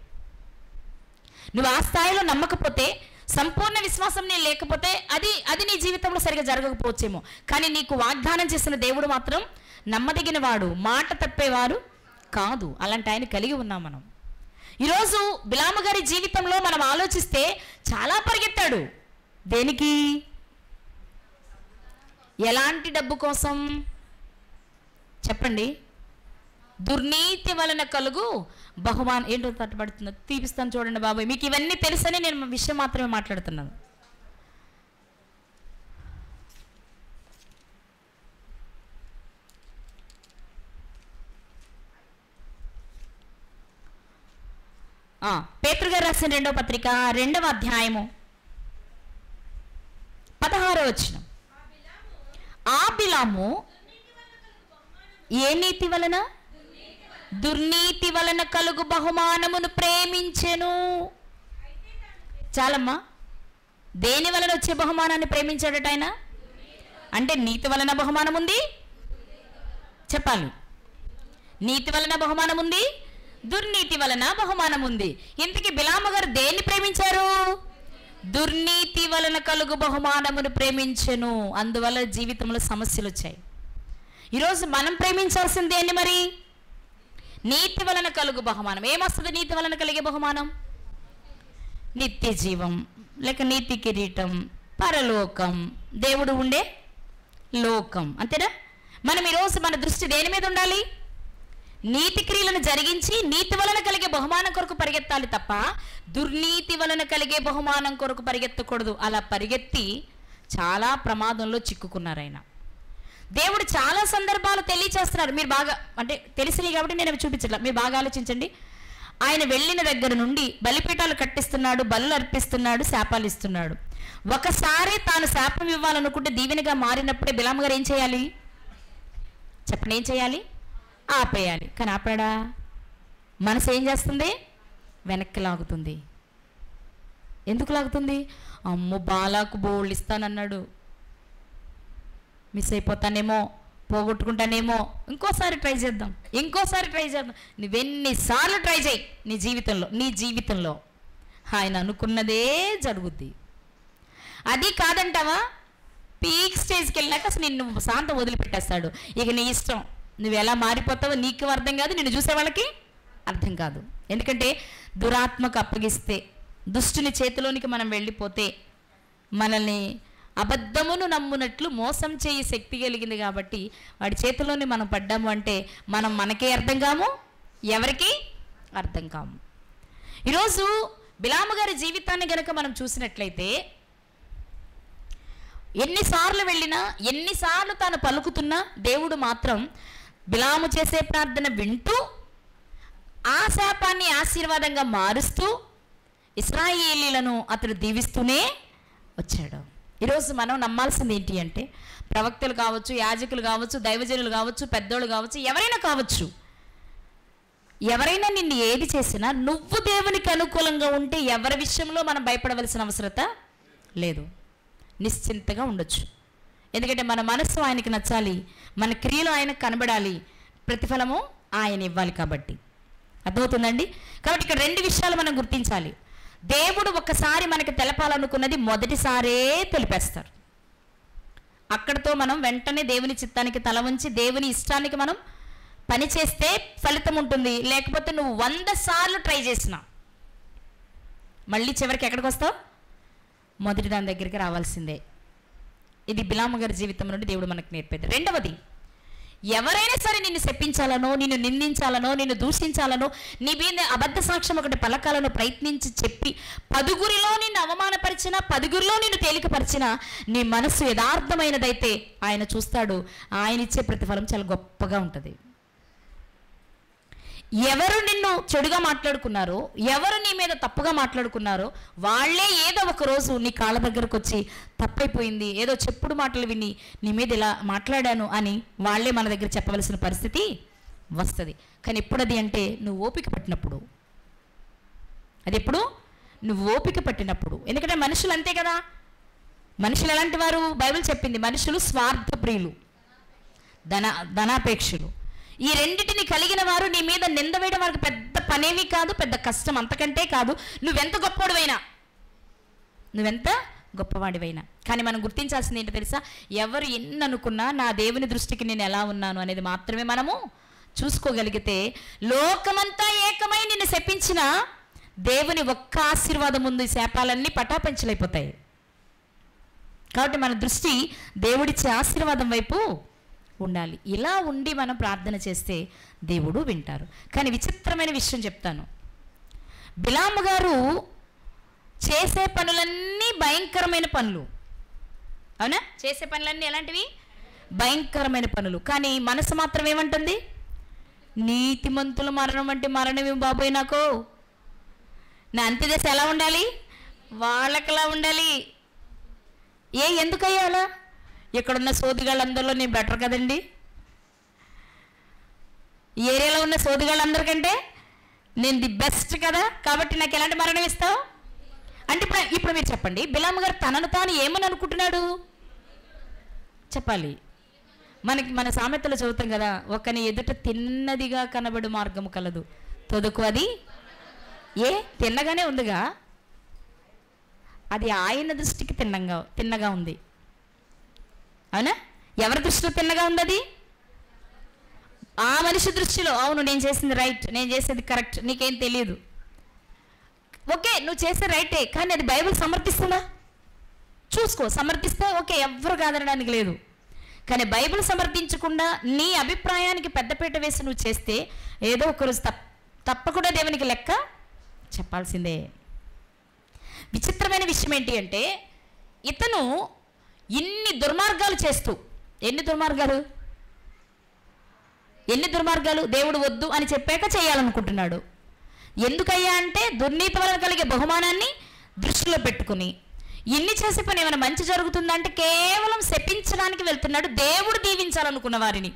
నువ్వు ఆ స్థాయిలో నమ్మకపోతే, సంపూర్ణ విశ్వాసం నేను లేకపోతే అది నీ జీవితంలో సరిగా జరగకపోవచ్చేమో, కానీ నీకు వాగ్దానం చేసిన దేవుడు మాత్రం నమ్మదగిన వాడు, మాట తప్పేవారు కాదు. అలాంటి ఆయన కలిగి ఉన్నాం మనం. ఈరోజు బిలాము గారి జీవితంలో మనం ఆలోచిస్తే చాలా పరిగెత్తాడు. దేనికి? ఎలాంటి డబ్బు కోసం చెప్పండి? దుర్నీతి వలన కలుగు బహుమానం. ఏంటో తట్టుపడుతుందో తీపిస్తాను చూడండి బాబాయ్, మీకు ఇవన్నీ తెలుసని నేను విషయం మాత్రమే మాట్లాడుతున్నాను. పేతురు గారు రాసిన 2వ పత్రిక 2వ అధ్యాయము 16వ వచనం. ఆ బిలాము ఏ నీతి వలన? దుర్నీతి వలన కలుగు బహుమానమును ప్రేమించెను. చాలమ్మా. దేని వలన వచ్చే బహుమానాన్ని ప్రేమించాడట ఆయన? అంటే నీతి వలన బహుమానం ఉంది, చెప్పాలి. నీతి వలన బహుమానం ఉంది, దుర్నీతి వలన బహుమానం ఉంది. ఇంతకీ బిలాము గారు దేన్ని ప్రేమించారు? దుర్నీతి వలన కలుగు బహుమానమును ప్రేమించెను. అందువల్ల జీవితంలో సమస్యలు వచ్చాయి. ఈరోజు మనం ప్రేమించాల్సింది ఏంటి మరి? నీతి వలన కలుగు బహుమానం. ఏమొస్తుంది నీతి వలన కలిగే బహుమానం? నిత్య జీవం, లేక నీతి కిరీటం, పరలోకం, దేవుడు ఉండే లోకం, అంతేనా? మనం ఈరోజు మన దృష్టి దేని మీద ఉండాలి? నీతి క్రియలను జరిగించి నీతి వలన కలిగే బహుమానం కొరకు పరిగెత్తాలి తప్ప దుర్నీతి వలన కలిగే బహుమానం కొరకు పరిగెత్తకూడదు. అలా పరిగెత్తి చాలా ప్రమాదంలో చిక్కుకున్నారు ఆయన. దేవుడు చాలా సందర్భాలు తెలియచేస్తున్నారు. మీరు బాగా అంటే తెలిసినవి కాబట్టి నేను అవి చూపించట్లా, మీరు బాగా ఆలోచించండి. ఆయన వెళ్ళిన దగ్గర నుండి బలిపీఠాలు కట్టిస్తున్నాడు, బలులు అర్పిస్తున్నాడు, శాపాలు ఇస్తున్నాడు. ఒకసారి తాను శాపం ఇవ్వాలనుకుంటే దీవెనగా మారినప్పుడే బిలాము గారు ఏం చేయాలి చెప్పండి? ఏం చేయాలి? ఆపేయాలి. కానీ ఆపాడా? మనసు ఏం చేస్తుంది? వెనక్కి లాగుతుంది. ఎందుకు లాగుతుంది? అమ్మో బాలాకు బోళ్ళు ఇస్తానన్నాడు, మిస్ అయిపోతానేమో, పోగొట్టుకుంటానేమో, ఇంకోసారి ట్రై చేద్దాం. నువ్వెన్నిసార్లు ట్రై చేయి నీ జీవితంలో ఆయన అనుకున్నదే జరుగుద్ది. అది కాదంటావా, పీక్ స్టేజ్కి వెళ్ళినాక అసలు నిన్ను శాంతం వదిలిపెట్టేస్తాడు. ఇక నీ ఇష్టం, నువ్వు ఎలా మారిపోతావో నీకు అర్థం కాదు, నిన్ను చూసే వాళ్ళకి అర్థం కాదు. ఎందుకంటే దురాత్మకు అప్పగిస్తే, దుష్టుని చేతిలోనికి మనం వెళ్ళిపోతే, మనల్ని అబద్ధమును నమ్మునట్లు మోసం చేయి శక్తి కలిగింది కాబట్టి వాడి చేతిలోనే మనం పడ్డాము అంటే మనం మనకే అర్థం కాము, ఎవరికి అర్థం కాము. ఈరోజు బిలాము గారి జీవితాన్ని గనక మనం చూసినట్లయితే ఎన్నిసార్లు వెళ్ళినా, ఎన్నిసార్లు తాను పలుకుతున్నా దేవుడు మాత్రం బిలాము చేసే ప్రార్థన వింటూ ఆ శాపాన్ని ఆశీర్వాదంగా మారుస్తూ ఇశ్రాయేలీలను అతడు దీవిస్తూనే వచ్చాడు. ఈరోజు మనం నమ్మాల్సింది ఏంటి అంటే, ప్రవక్తలు కావచ్చు, యాజకులు కావచ్చు, దైవజనులు కావచ్చు, పెద్దోళ్ళు కావచ్చు, ఎవరైనా కావచ్చు, ఎవరైనా నిన్ను ఏది చేసినా నువ్వు దేవునికి అనుకూలంగా ఉంటే ఎవరి విషయంలో మనం భయపడవలసిన అవసరత లేదు. నిశ్చింతగా ఉండొచ్చు. ఎందుకంటే మన మనస్సు ఆయనకి నచ్చాలి, మన క్రియలు ఆయనకు కనబడాలి, ప్రతిఫలము ఆయన ఇవ్వాలి. కాబట్టి అర్థమవుతుందండి. కాబట్టి ఇక్కడ 2 విషయాలు మనం గుర్తించాలి. దేవుడు ఒక్కసారి మనకి తెలపాలనుకున్నది మొదటిసారే తెలిపేస్తారు. అక్కడితో మనం వెంటనే దేవుని చిత్తానికి తల వంచి దేవుని ఇష్టానికి మనం పని చేస్తే ఫలితం ఉంటుంది. లేకపోతే నువ్వు 100 సార్లు ట్రై చేసినా మళ్ళీ చివరికి ఎక్కడికి వస్తావు? మొదటి దాని దగ్గరికి రావాల్సిందే. ఇది బిలాము గారి జీవితం నుండి దేవుడు మనకు నేర్పేది. రెండవది, ఎవరైనా సరే నిన్ను శపించాలనో, నిన్ను నిందించాలనో, నిన్ను దూషించాలనో, నీ మీద అబద్ధ సాక్ష్యం ఒకటి పలకాలను ప్రయత్నించి చెప్పి 10గురిలో నిన్ను అవమానపరిచినా, 10గురిలో నిన్ను తేలికపరిచినా, నీ మనస్సు యథార్థమైనదైతే ఆయన చూస్తాడు. ఆయన ఇచ్చే ప్రతిఫలం చాలా గొప్పగా ఉంటుంది. ఎవరు నిన్ను చెడుగా మాట్లాడుకున్నారో, ఎవరు నీ మీద తప్పుగా మాట్లాడుకున్నారో వాళ్ళే ఏదో ఒక రోజు నీ కాళ్ళ దగ్గరకు వచ్చి తప్పైపోయింది, ఏదో చెప్పుడు మాటలు విని నీ మీద ఇలా మాట్లాడాను అని వాళ్ళే మన దగ్గర చెప్పవలసిన పరిస్థితి వస్తుంది. కానీ ఎప్పుడది అంటే నువ్వు ఓపిక పట్టినప్పుడు. అది ఎప్పుడు? నువ్వు ఓపిక పట్టినప్పుడు. ఎందుకంటే మనుషులు అంతే కదా. మనుషులు ఎలాంటి వారు? బైబిల్ చెప్పింది మనుషులు స్వార్థప్రియులు, ధనాపేక్షలు. ఈ రెండిటిని కలిగిన వారు నీ మీద నింద వేయడం వారికి పెద్ద పనేవి కాదు, పెద్ద కష్టం అంతకంటే కాదు. నువ్వెంత గొప్పవాడివైనా కానీ మనం గుర్తించాల్సింది ఏంటో తెలుసా? ఎవరు ఎన్ని అనుకున్నా నా దేవుని దృష్టికి నేను ఎలా ఉన్నాను అనేది మాత్రమే మనము చూసుకోగలిగితే, లోకమంతా ఏకమై నిన్ను శపించిన దేవుని ఒక్క ఆశీర్వాదం ముందు ఈ శాపాలన్నీ పటాపంచలైపోతాయి. కాబట్టి మన దృష్టి దేవుడిచ్చే ఆశీర్వాదం వైపు ఉండాలి. ఇలా ఉండి మనం ప్రార్థన చేస్తే దేవుడు వింటారు. కానీ విచిత్రమైన విషయం చెప్తాను. బిలాము గారు చేసే పనులన్నీ భయంకరమైన పనులు. అవునా? చేసే పనులన్నీ ఎలాంటివి? భయంకరమైన పనులు. కానీ మనసు మాత్రం ఏమంటుంది? నీతిమంతుల మరణం అంటే మరణమే బాబోయ్, నాకు నా అంత్యదశ ఎలా ఉండాలి? వాళ్ళకలా ఉండాలి. ఎందుకయ్యా అలా? ఇక్కడున్న సోదిగాళ్ళందరిలో నేను బెటర్ కదండి. ఈ ఏరియాలో ఉన్న సోదిగాళ్ళందరికంటే నేను ది బెస్ట్ కదా, కాబట్టి నాకు ఎలాంటి మరణం ఇస్తావు అంటే ఇప్పుడు మీరు చెప్పండి, బిలాము గారు తనను తాను ఏమని అనుకుంటున్నాడు చెప్పాలి. మన సామెతలు చదువుతాం కదా, ఒకని ఎదుట తిన్నదిగా కనబడు మార్గము కలదు, తొదుకు అది తిన్నగానే ఉందిగా, అది ఆయన దృష్టికి తిన్నగా ఉంది. అవునా? ఎవరి దృష్టిలో తిన్నగా ఉంది? అది ఆ మనిషి దృష్టిలో అవును నేను చేసింది రైట్, నేను చేసేది కరెక్ట్, నీకేం తెలియదు. ఓకే, నువ్వు చేసే రైటే, కానీ అది బైబిల్ సమర్థిస్తుందా? చూసుకో. సమర్థిస్తే ఓకే, ఎవ్వరు కాదనడానికి లేదు. కానీ బైబిల్ సమర్థించకుండా నీ అభిప్రాయానికి పెద్దపీట వేసి నువ్వు చేస్తే ఏదో ఒకరోజు తప్పకుండా దేవునికి లెక్క చెప్పాల్సిందే. విచిత్రమైన విషయం ఏంటి అంటే, ఇతను ఇన్ని దుర్మార్గాలు చేస్తూ, ఎన్ని దుర్మార్గాలు దేవుడు వద్దు అని చెప్పాక చేయాలనుకుంటున్నాడు. ఎందుకయ్యా అంటే దుర్నీతి వలన కలిగే బహుమానాన్ని దృష్టిలో పెట్టుకుని ఇన్ని చేసే పని ఏమైనా మంచి జరుగుతుందంటే కేవలం శపించడానికి వెళ్తున్నాడు. దేవుడు దీవించాలనుకున్న వారిని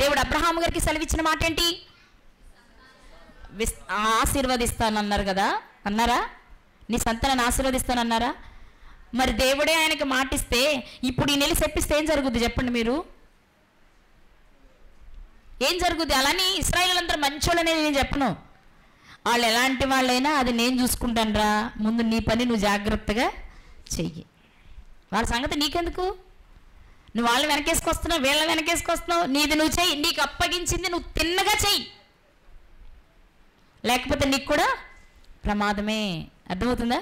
దేవుడు అబ్రహాము గారికి సెలవిచ్చిన మాట ఏంటి? ఆశీర్వదిస్తానన్నారు కదా, అన్నారా? నీ సంతానాన్ని ఆశీర్వదిస్తానన్నారా? మరి దేవుడే ఆయనకి మాటిస్తే ఇప్పుడు ఈ నెల శపిస్తే ఏం జరుగుద్ది చెప్పండి మీరు? ఏం జరుగుద్ది? అలాని ఇశ్రాయేలీయులందరూ మంచోళ్ళనే నేను చెప్పను. వాళ్ళు ఎలాంటి వాళ్ళైనా అది నేను చూసుకుంటాను రా, ముందు నీ పని నువ్వు జాగ్రత్తగా చెయ్యి, వాళ్ళ సంగతి నీకెందుకు? నువ్వు వాళ్ళని వెనకేసుకొస్తున్నావు, వీళ్ళని వెనకేసుకొస్తున్నావు, నీది నువ్వు చెయ్యి, నీకు అప్పగించింది నువ్వు తిన్నగా చెయ్యి, లేకపోతే నీకు కూడా ప్రమాదమే. అర్థమవుతుందా?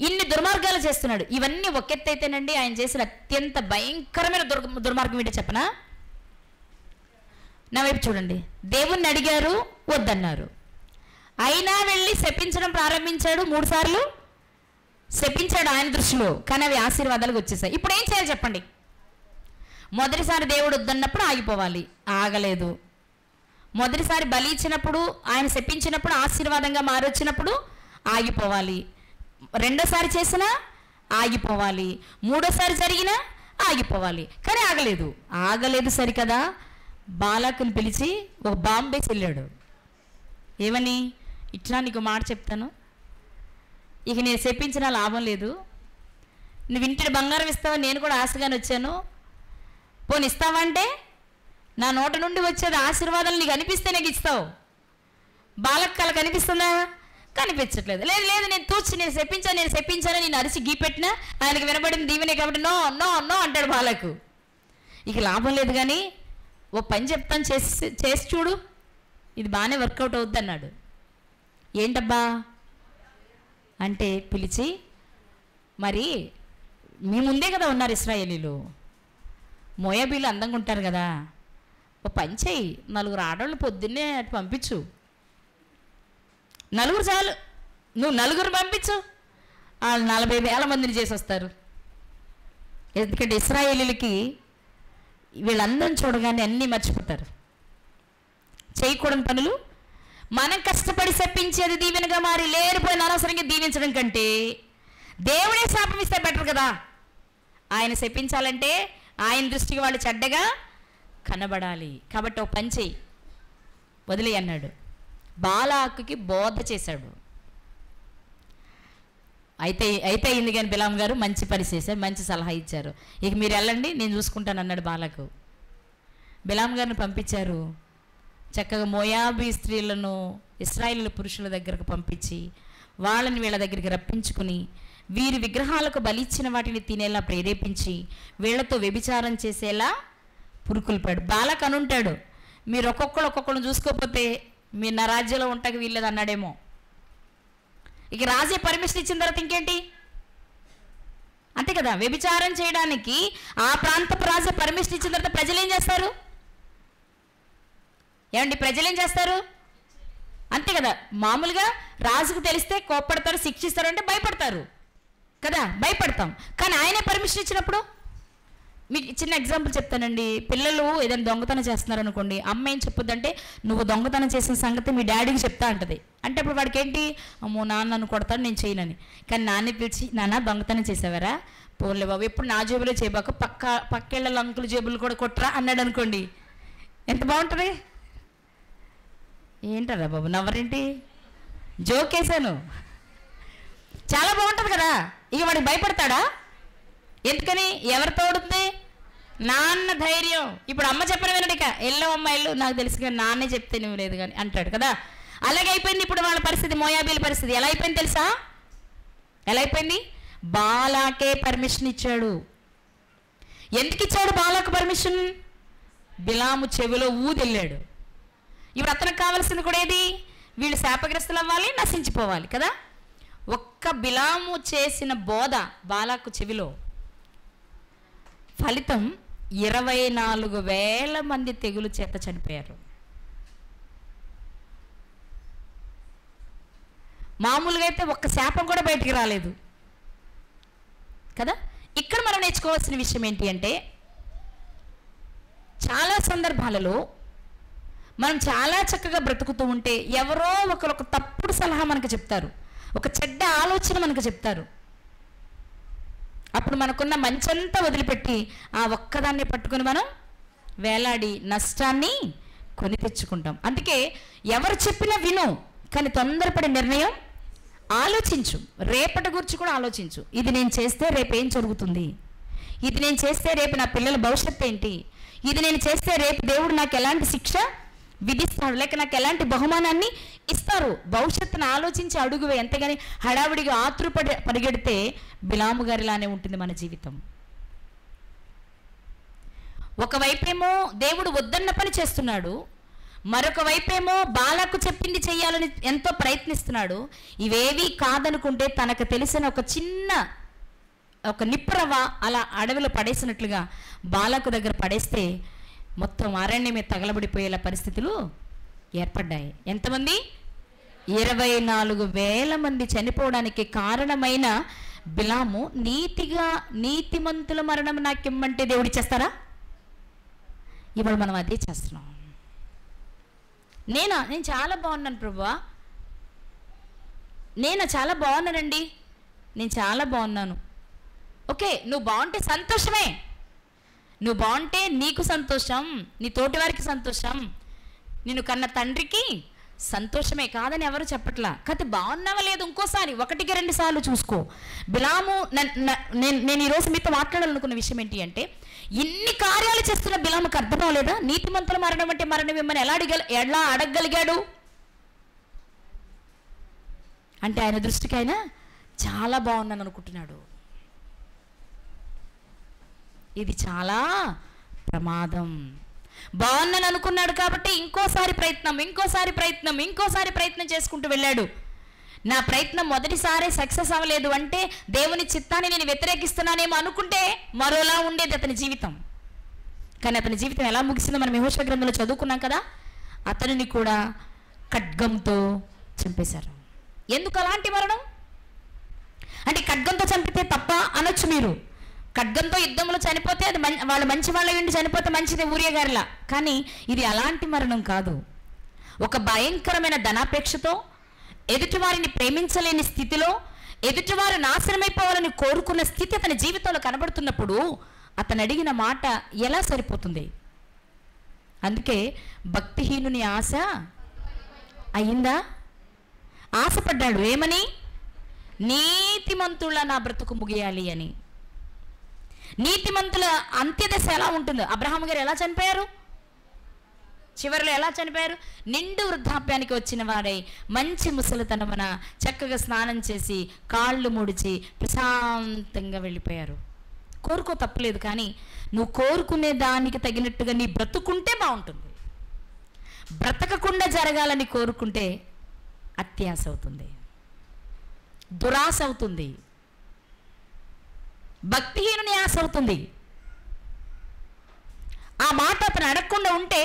ఇన్ని దుర్మార్గాలు చేస్తున్నాడు. ఇవన్నీ ఒకెత్తైతేనండి, ఆయన చేసిన అత్యంత భయంకరమైన దుర్మార్గం ఏంటో చెప్పనా? నా వైపు చూడండి. దేవుణ్ణి అడిగారు, వద్దన్నారు. అయినా వెళ్ళి శపించడం ప్రారంభించాడు. 3 సార్లు శపించాడు ఆయన దృష్టిలో, కానీ అవి ఆశీర్వాదాలకు వచ్చేసాయి. ఇప్పుడు ఏం చేయాలి చెప్పండి? మొదటిసారి దేవుడు వద్దన్నప్పుడు ఆగిపోవాలి, ఆగలేదు. మొదటిసారి బలి ఇచ్చినప్పుడు, ఆయన శపించినప్పుడు ఆశీర్వాదంగా మారొచ్చినప్పుడు ఆగిపోవాలి. రెండోసారి చేసినా ఆగిపోవాలి, మూడోసారి జరిగినా ఆగిపోవాలి. కానీ ఆగలేదు సరికదా. బాలాకుని పిలిచి ఒక బాంబే చెల్లాడు. ఏమని? ఇట్లా నీకు మాట చెప్తాను, ఇక నేను చెప్పించిన లాభం లేదు, నువ్వు ఇంటి బంగారం ఇస్తావా, నేను కూడా ఆశగానే వచ్చాను, పోనీ ఇస్తావంటే నా నోట నుండి వచ్చేది ఆశీర్వాదాలు నీకు అనిపిస్తే నీకు ఇస్తావు. బాలక్కలకు కనిపిస్తుందా? కనిపించట్లేదు. లేదు నేను చెప్పించాను నేను అరిచి గీపెట్టినా ఆయనకి వినబడింది దీవెనే కాబట్టి నో నో నో అంటాడు బాలకు. ఇక లాభం లేదు, కానీ ఓ పని చెప్తాను, చేసి చూడు, ఇది బాగానే వర్కౌట్ అవుద్ది అన్నాడు. ఏంటబ్బా అంటే పిలిచి, మరి మీ ముందే కదా ఉన్నారు ఇశ్రాయేలీలు, మోయాబీలు అందంగా ఉంటారు కదా, ఓ పని చేయి, 4 ఆడవాళ్ళు పొద్దున్నే అటు పంపించు, 4 చాలు, నువ్వు 4 పంపించు, వాళ్ళు 40,000 మందిని చేసి వస్తారు. ఎందుకంటే ఇశ్రాయేలీలకి వీళ్ళందరం చూడగానే అన్నీ మర్చిపోతారు. చేయకూడని పనులు మనం కష్టపడి చెప్పించేది దీవెనగా మారి లేనిపోయిన అనవసరంగా దీవించడం కంటే దేవుడే శాపం ఇస్తే బెటర్ కదా. ఆయన శపించాలంటే ఆయన దృష్టికి వాళ్ళు చెడ్డగా కనబడాలి. కాబట్టి ఒక పని చెయ్యి, వదిలే అన్నాడు. బాలాకుకి బోధ చేశాడు. అయితే అయింది, కానీ బిలాం గారు మంచి పని చేశారు, మంచి సలహా ఇచ్చారు. ఇక మీరు వెళ్ళండి, నేను చూసుకుంటాను అన్నాడు బాలాకు. బిలాం గారిని పంపించారు. చక్కగా మోయాబీ స్త్రీలను ఇశ్రాయేలు పురుషుల దగ్గరకు పంపించి వాళ్ళని వీళ్ళ దగ్గరికి రప్పించుకుని వీరి విగ్రహాలకు బలిచ్చిన వాటిని తినేలా ప్రేరేపించి వీళ్లతో వ్యభిచారం చేసేలా పురుకుల్పాడు. బాలక్ అనుంటాడు, మీరు ఒక్కొక్కళ్ళని చూసుకోకపోతే మీరు నా రాజ్యంలో ఉంటాకి వీల్లేదు అన్నాడేమో. ఇక రాజే పర్మిషన్ ఇచ్చిన తర్వాత ఇంకేంటి, అంతే కదా. వ్యభిచారం చేయడానికి ఆ ప్రాంతపు రాజే పర్మిషన్ ఇచ్చిన తర్వాత ప్రజలు ఏం చేస్తారు? ఏమండి, ప్రజలు ఏం చేస్తారు? అంతే కదా. మామూలుగా రాజుకు తెలిస్తే కోప్పడతారు, శిక్షిస్తారు అంటే భయపడతారు కదా, భయపడతాం. కానీ ఆయనే పర్మిషన్ ఇచ్చినప్పుడు, మీకు చిన్న ఎగ్జాంపుల్ చెప్తానండి. పిల్లలు ఏదైనా దొంగతనం చేస్తున్నారు అనుకోండి, అమ్మ ఏం చెప్పొద్దంటే నువ్వు దొంగతనం చేసిన సంగతి మీ డాడీకి చెప్తా అంటది. అంటే అప్పుడు వాడికి ఏంటి, అమ్మో నాన్న నన్ను కొడతాడు, నేను చేయనని. కానీ నాన్న పిలిచి, నాన్న దొంగతనం చేసావరా, పోన్లే బాబు ఎప్పుడు నా జేబులో చేయబాక, పక్కేళ్ళ అంకుల జేబులు కూడా కొట్టరా అన్నాడు అనుకోండి, ఎంత బాగుంటుంది. ఏంటరా బాబు నవ్వరేంటి, జోకేశాను, చాలా బాగుంటుంది కదా. ఇక వాడికి భయపడతాడా? ఎందుకని? ఎవరు తోడుంది? నాన్న ధైర్యం. ఇప్పుడు అమ్మ చెప్పిన వినడిక, ఎల్లవమ్మ ఎల్లు, నాకు తెలుసు కానీ నాన్నే చెప్తే నువ్వు లేదు కానీ అంటాడు కదా. అలాగే అయిపోయింది ఇప్పుడు వాళ్ళ పరిస్థితి, మోయాబీల పరిస్థితి. ఎలా అయిపోయింది తెలుసా? ఎలా అయిపోయింది? బాలాకే పర్మిషన్ ఇచ్చాడు. ఎందుకు ఇచ్చాడు బాలాకు పర్మిషన్? బిలాము చెవిలో ఊదెళ్ళాడు. ఇప్పుడు అతనికి కావాల్సింది కూడా ఏది? వీళ్ళు శాపగ్రస్తులు అవ్వాలి, నశించిపోవాలి కదా. ఒక్క బిలాము చేసిన బోధ బాలాకు చెవిలో, ఫలితం 24,000 మంది తెగులు చేత చనిపోయారు. మామూలుగా అయితే ఒక్క శాపం కూడా బయటికి రాలేదు కదా. ఇక్కడ మనం నేర్చుకోవాల్సిన విషయం ఏంటి అంటే, చాలా సందర్భాలలో మనం చాలా చక్కగా బ్రతుకుతూ ఉంటే ఎవరో ఒకరు ఒక తప్పుడు సలహా మనకు చెప్తారు, ఒక చెడ్డ ఆలోచన మనకు చెప్తారు. అప్పుడు మనకున్న మంచంతా వదిలిపెట్టి ఆ ఒక్కదాన్ని పట్టుకుని మనం వేలాడి నష్టాన్ని కొని తెచ్చుకుంటాం. అందుకే ఎవరు చెప్పినా విను, కానీ తొందరపడి నిర్ణయం ఆలోచించు. రేపటి గురించి కూడా ఆలోచించు. ఇది నేను చేస్తే రేపు ఏం జరుగుతుంది, ఇది నేను చేస్తే రేపు నా పిల్లల భవిష్యత్తు ఏంటి, ఇది నేను చేస్తే రేపు దేవుడు నాకు ఎలాంటి శిక్ష విధిస్తాడు, లేక నాకు ఎలాంటి బహుమానాన్ని ఇస్తారు. భవిష్యత్తును ఆలోచించి అడుగువే. అంతేగాని హడావుడిగా ఆతృపడి పరిగెడితే బిలాము గారిలానే ఉంటుంది మన జీవితం. ఒకవైపేమో దేవుడు వద్దన్న పని చేస్తున్నాడు, మరొక వైపేమో బాలాకు చెప్పింది చెయ్యాలని ఎంతో ప్రయత్నిస్తున్నాడు. ఇవేవి కాదనుకుంటే తనకు తెలిసిన ఒక చిన్న ఒక నిప్పురవ అలా అడవిలో పడేసినట్లుగా బాలాకు దగ్గర పడేస్తే మొత్తం అరణ్యమే తగలబడిపోయేలా పరిస్థితులు ఏర్పడ్డాయి. ఎంతమంది? 24,000 మంది చనిపోవడానికి కారణమైన బిలాము నీతిమంతుల మరణం నాకిమ్మంటే దేవుడు ఇచ్చేస్తారా? ఇవాళ మనం అదే చేస్తున్నాం. నేను చాలా బాగున్నాను ప్రభువా, నేను చాలా బాగున్నానండి, నేను చాలా బాగున్నాను. ఓకే, నువ్వు బాగుంటే సంతోషమే, నువ్వు బాగుంటే నీకు సంతోషం, నీ తోటి వారికి సంతోషం, నిన్ను కన్న తండ్రికి సంతోషమే, కాదని ఎవరు చెప్పట్లా. కాకపోతే బాగున్నావా లేదు ఇంకోసారి 1-2 సార్లు చూసుకో. బిలాము నేను ఈరోజు మీతో మాట్లాడాలనుకున్న విషయం ఏంటి అంటే, ఇన్ని కార్యాలు చేస్తున్న బిలాముకు అర్థం అవ్వలేదా? నీతిమంతుల మరణం అంటే మరణం ఇమ్మని ఎలా అడగగలిగాడు అంటే ఆయన దృష్టికి ఆయన చాలా బాగున్నాను అనుకుంటున్నాడు. ఇది చాలా ప్రమాదం. బాగున్నాను అనుకున్నాడు కాబట్టి ఇంకోసారి ప్రయత్నం చేసుకుంటూ వెళ్ళాడు. నా ప్రయత్నం మొదటిసారి సక్సెస్ అవ్వలేదు అంటే దేవుని చిత్తాన్ని నేను వ్యతిరేకిస్తున్నానేమో అనుకుంటే మరోలా ఉండేది అతని జీవితం. కానీ అతని జీవితం ఎలా ముగిసిందో మనం యెహోషువ గ్రంథంలో చదువుకున్నాం కదా. అతనిని కూడా ఖడ్గంతో చంపేశారు. ఎందుకు అలాంటి మరణం? అంటే ఖడ్గంతో చంపితే తప్ప అనొచ్చు మీరు. ఖడ్గంతో యుద్ధంలో చనిపోతే అది వాళ్ళు మంచి వాళ్ళ ఉండి చనిపోతే మంచిదే ఊరియా గారిలా. కానీ ఇది అలాంటి మరణం కాదు. ఒక భయంకరమైన ధనాపేక్షతో, ఎదుటివారిని ప్రేమించలేని స్థితిలో, ఎదుటివారు నాశనమైపోవాలని కోరుకున్న స్థితి అతని జీవితంలో కనబడుతున్నప్పుడు అతను అడిగిన మాట ఎలా సరిపోతుంది? అందుకే భక్తిహీనుని ఆశ అయిందా? ఆశపడ్డాడు ఏమని? నీతిమంతుల నా బ్రతుకు ముగియాలి అని. నీతిమంతుల అంత్యదశ ఎలా ఉంటుందో, అబ్రహాం గారు ఎలా చనిపోయారు, చివరిలో ఎలా చనిపోయారు? నిండు వృద్ధాప్యానికి వచ్చిన వాడై మంచి ముసలితనమున చక్కగా స్నానం చేసి కాళ్ళు ముడిచి ప్రశాంతంగా వెళ్ళిపోయారు. కోరుకో, తప్పలేదు. కానీ నువ్వు కోరుకునే దానికి తగినట్టుగా నీ బ్రతుకుంటే బాగుంటుంది. బ్రతకకుండా జరగాలని కోరుకుంటే అత్యాశ అవుతుంది, దురాశ అవుతుంది, భక్తిహీనుని ఆశ అవుతుంది. ఆ మాట అతను అడగకుండా ఉంటే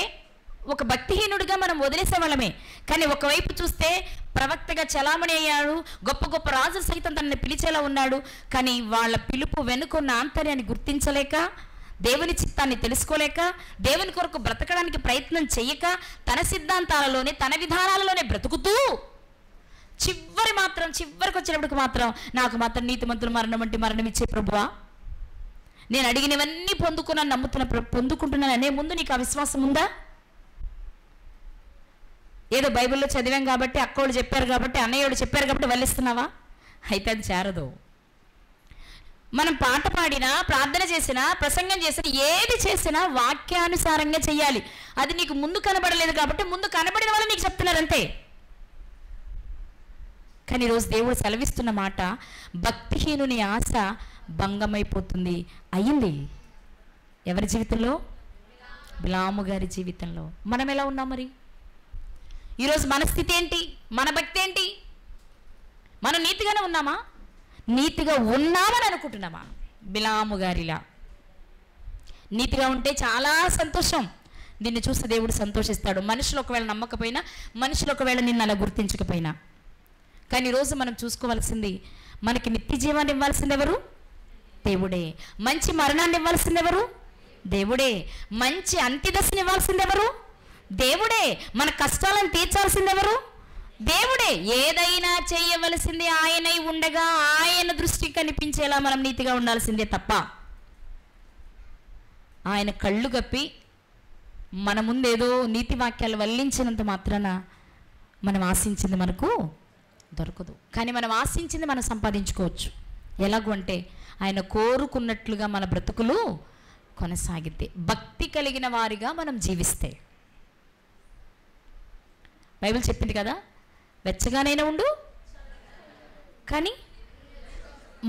ఒక భక్తిహీనుడిగా మనం వదిలేసేవాళ్ళమే. కానీ ఒకవైపు చూస్తే ప్రవక్తగా చలామణి అయ్యాడు, గొప్ప గొప్ప రాజులు సైతం తనని పిలిచేలా ఉన్నాడు. కానీ వాళ్ళ పిలుపు వెనుకున్న ఆంతర్యాన్ని గుర్తించలేక, దేవుని చిత్తాన్ని తెలుసుకోలేక, దేవుని కొరకు బ్రతకడానికి ప్రయత్నం చేయక, తన సిద్ధాంతాలలోనే తన విధానాలలోనే బ్రతుకుతూ చివరికి వచ్చినప్పటికి మాత్రం నాకు మాత్రం నీతిమంతుల మరణం అంటే మరణం ఇచ్చే ప్రభువా, నేను అడిగినవన్నీ పొందుకుంటున్నాను అనే ముందు నీకు ఆ విశ్వాసం ఉందా? ఏదో బైబిల్లో చదివాం కాబట్టి, అక్కోళ్ళు చెప్పారు కాబట్టి, అన్నయ్యోడు చెప్పారు కాబట్టి వల్లిస్తున్నావా? అయితే అది చేరదు. మనం పాట పాడినా, ప్రార్థన చేసినా, ప్రసంగం చేసినా, ఏది చేసినా వాక్యానుసారంగా చెయ్యాలి. అది నీకు ముందు కనబడలేదు కాబట్టి ముందు కనబడిన వాళ్ళు నీకు చెప్తున్నారు అంతే. కానీ ఈరోజు దేవుడు సెలవిస్తున్న మాట, భక్తిహీనుని ఆశ భంగమైపోతుంది. అయ్యింది ఎవరి జీవితంలో? బిలాము గారి జీవితంలో. మనం ఎలా ఉన్నాం మరి? ఈరోజు మన స్థితి ఏంటి? మన భక్తి ఏంటి? మనం నీతిగానే ఉన్నామా? నీతిగా ఉన్నామని అనుకుంటున్నామా? బిలాము గారిలా నీతిగా ఉంటే చాలా సంతోషం. దీన్ని చూస్తే దేవుడు సంతోషిస్తాడు. మనుషులు ఒకవేళ నమ్మకపోయినా, మనుషులు ఒకవేళ నిన్ను అలా గుర్తించకపోయినా. కానీ ఈరోజు మనం చూసుకోవాల్సింది, మనకి నిత్య జీవాన్ని ఇవ్వాల్సింది ఎవరు? దేవుడే. మంచి మరణాన్ని ఇవ్వాల్సింది ఎవరు? దేవుడే. మంచి అంత్యదశని ఇవ్వాల్సింది ఎవరు? దేవుడే. మన కష్టాలను తీర్చాల్సింది ఎవరు? దేవుడే. ఏదైనా చేయవలసింది ఆయనై ఉండగా ఆయన దృష్టికి కనిపించేలా మనం నీతిగా ఉండాల్సిందే తప్ప, ఆయన కళ్ళు గప్పి మన ముందేదో నీతి వాక్యాలు వల్లించినంత మాత్రాన మనం ఆశించింది మనకు దొరకదు. కానీ మనం ఆశించింది మనం సంపాదించుకోవచ్చు. ఎలాగూ అంటే ఆయన కోరుకున్నట్లుగా మన బ్రతుకులు కొనసాగితే, భక్తి కలిగిన వారిగా మనం జీవిస్తే. బైబిల్ చెప్పింది కదా, వెచ్చగానైనా ఉండు, కానీ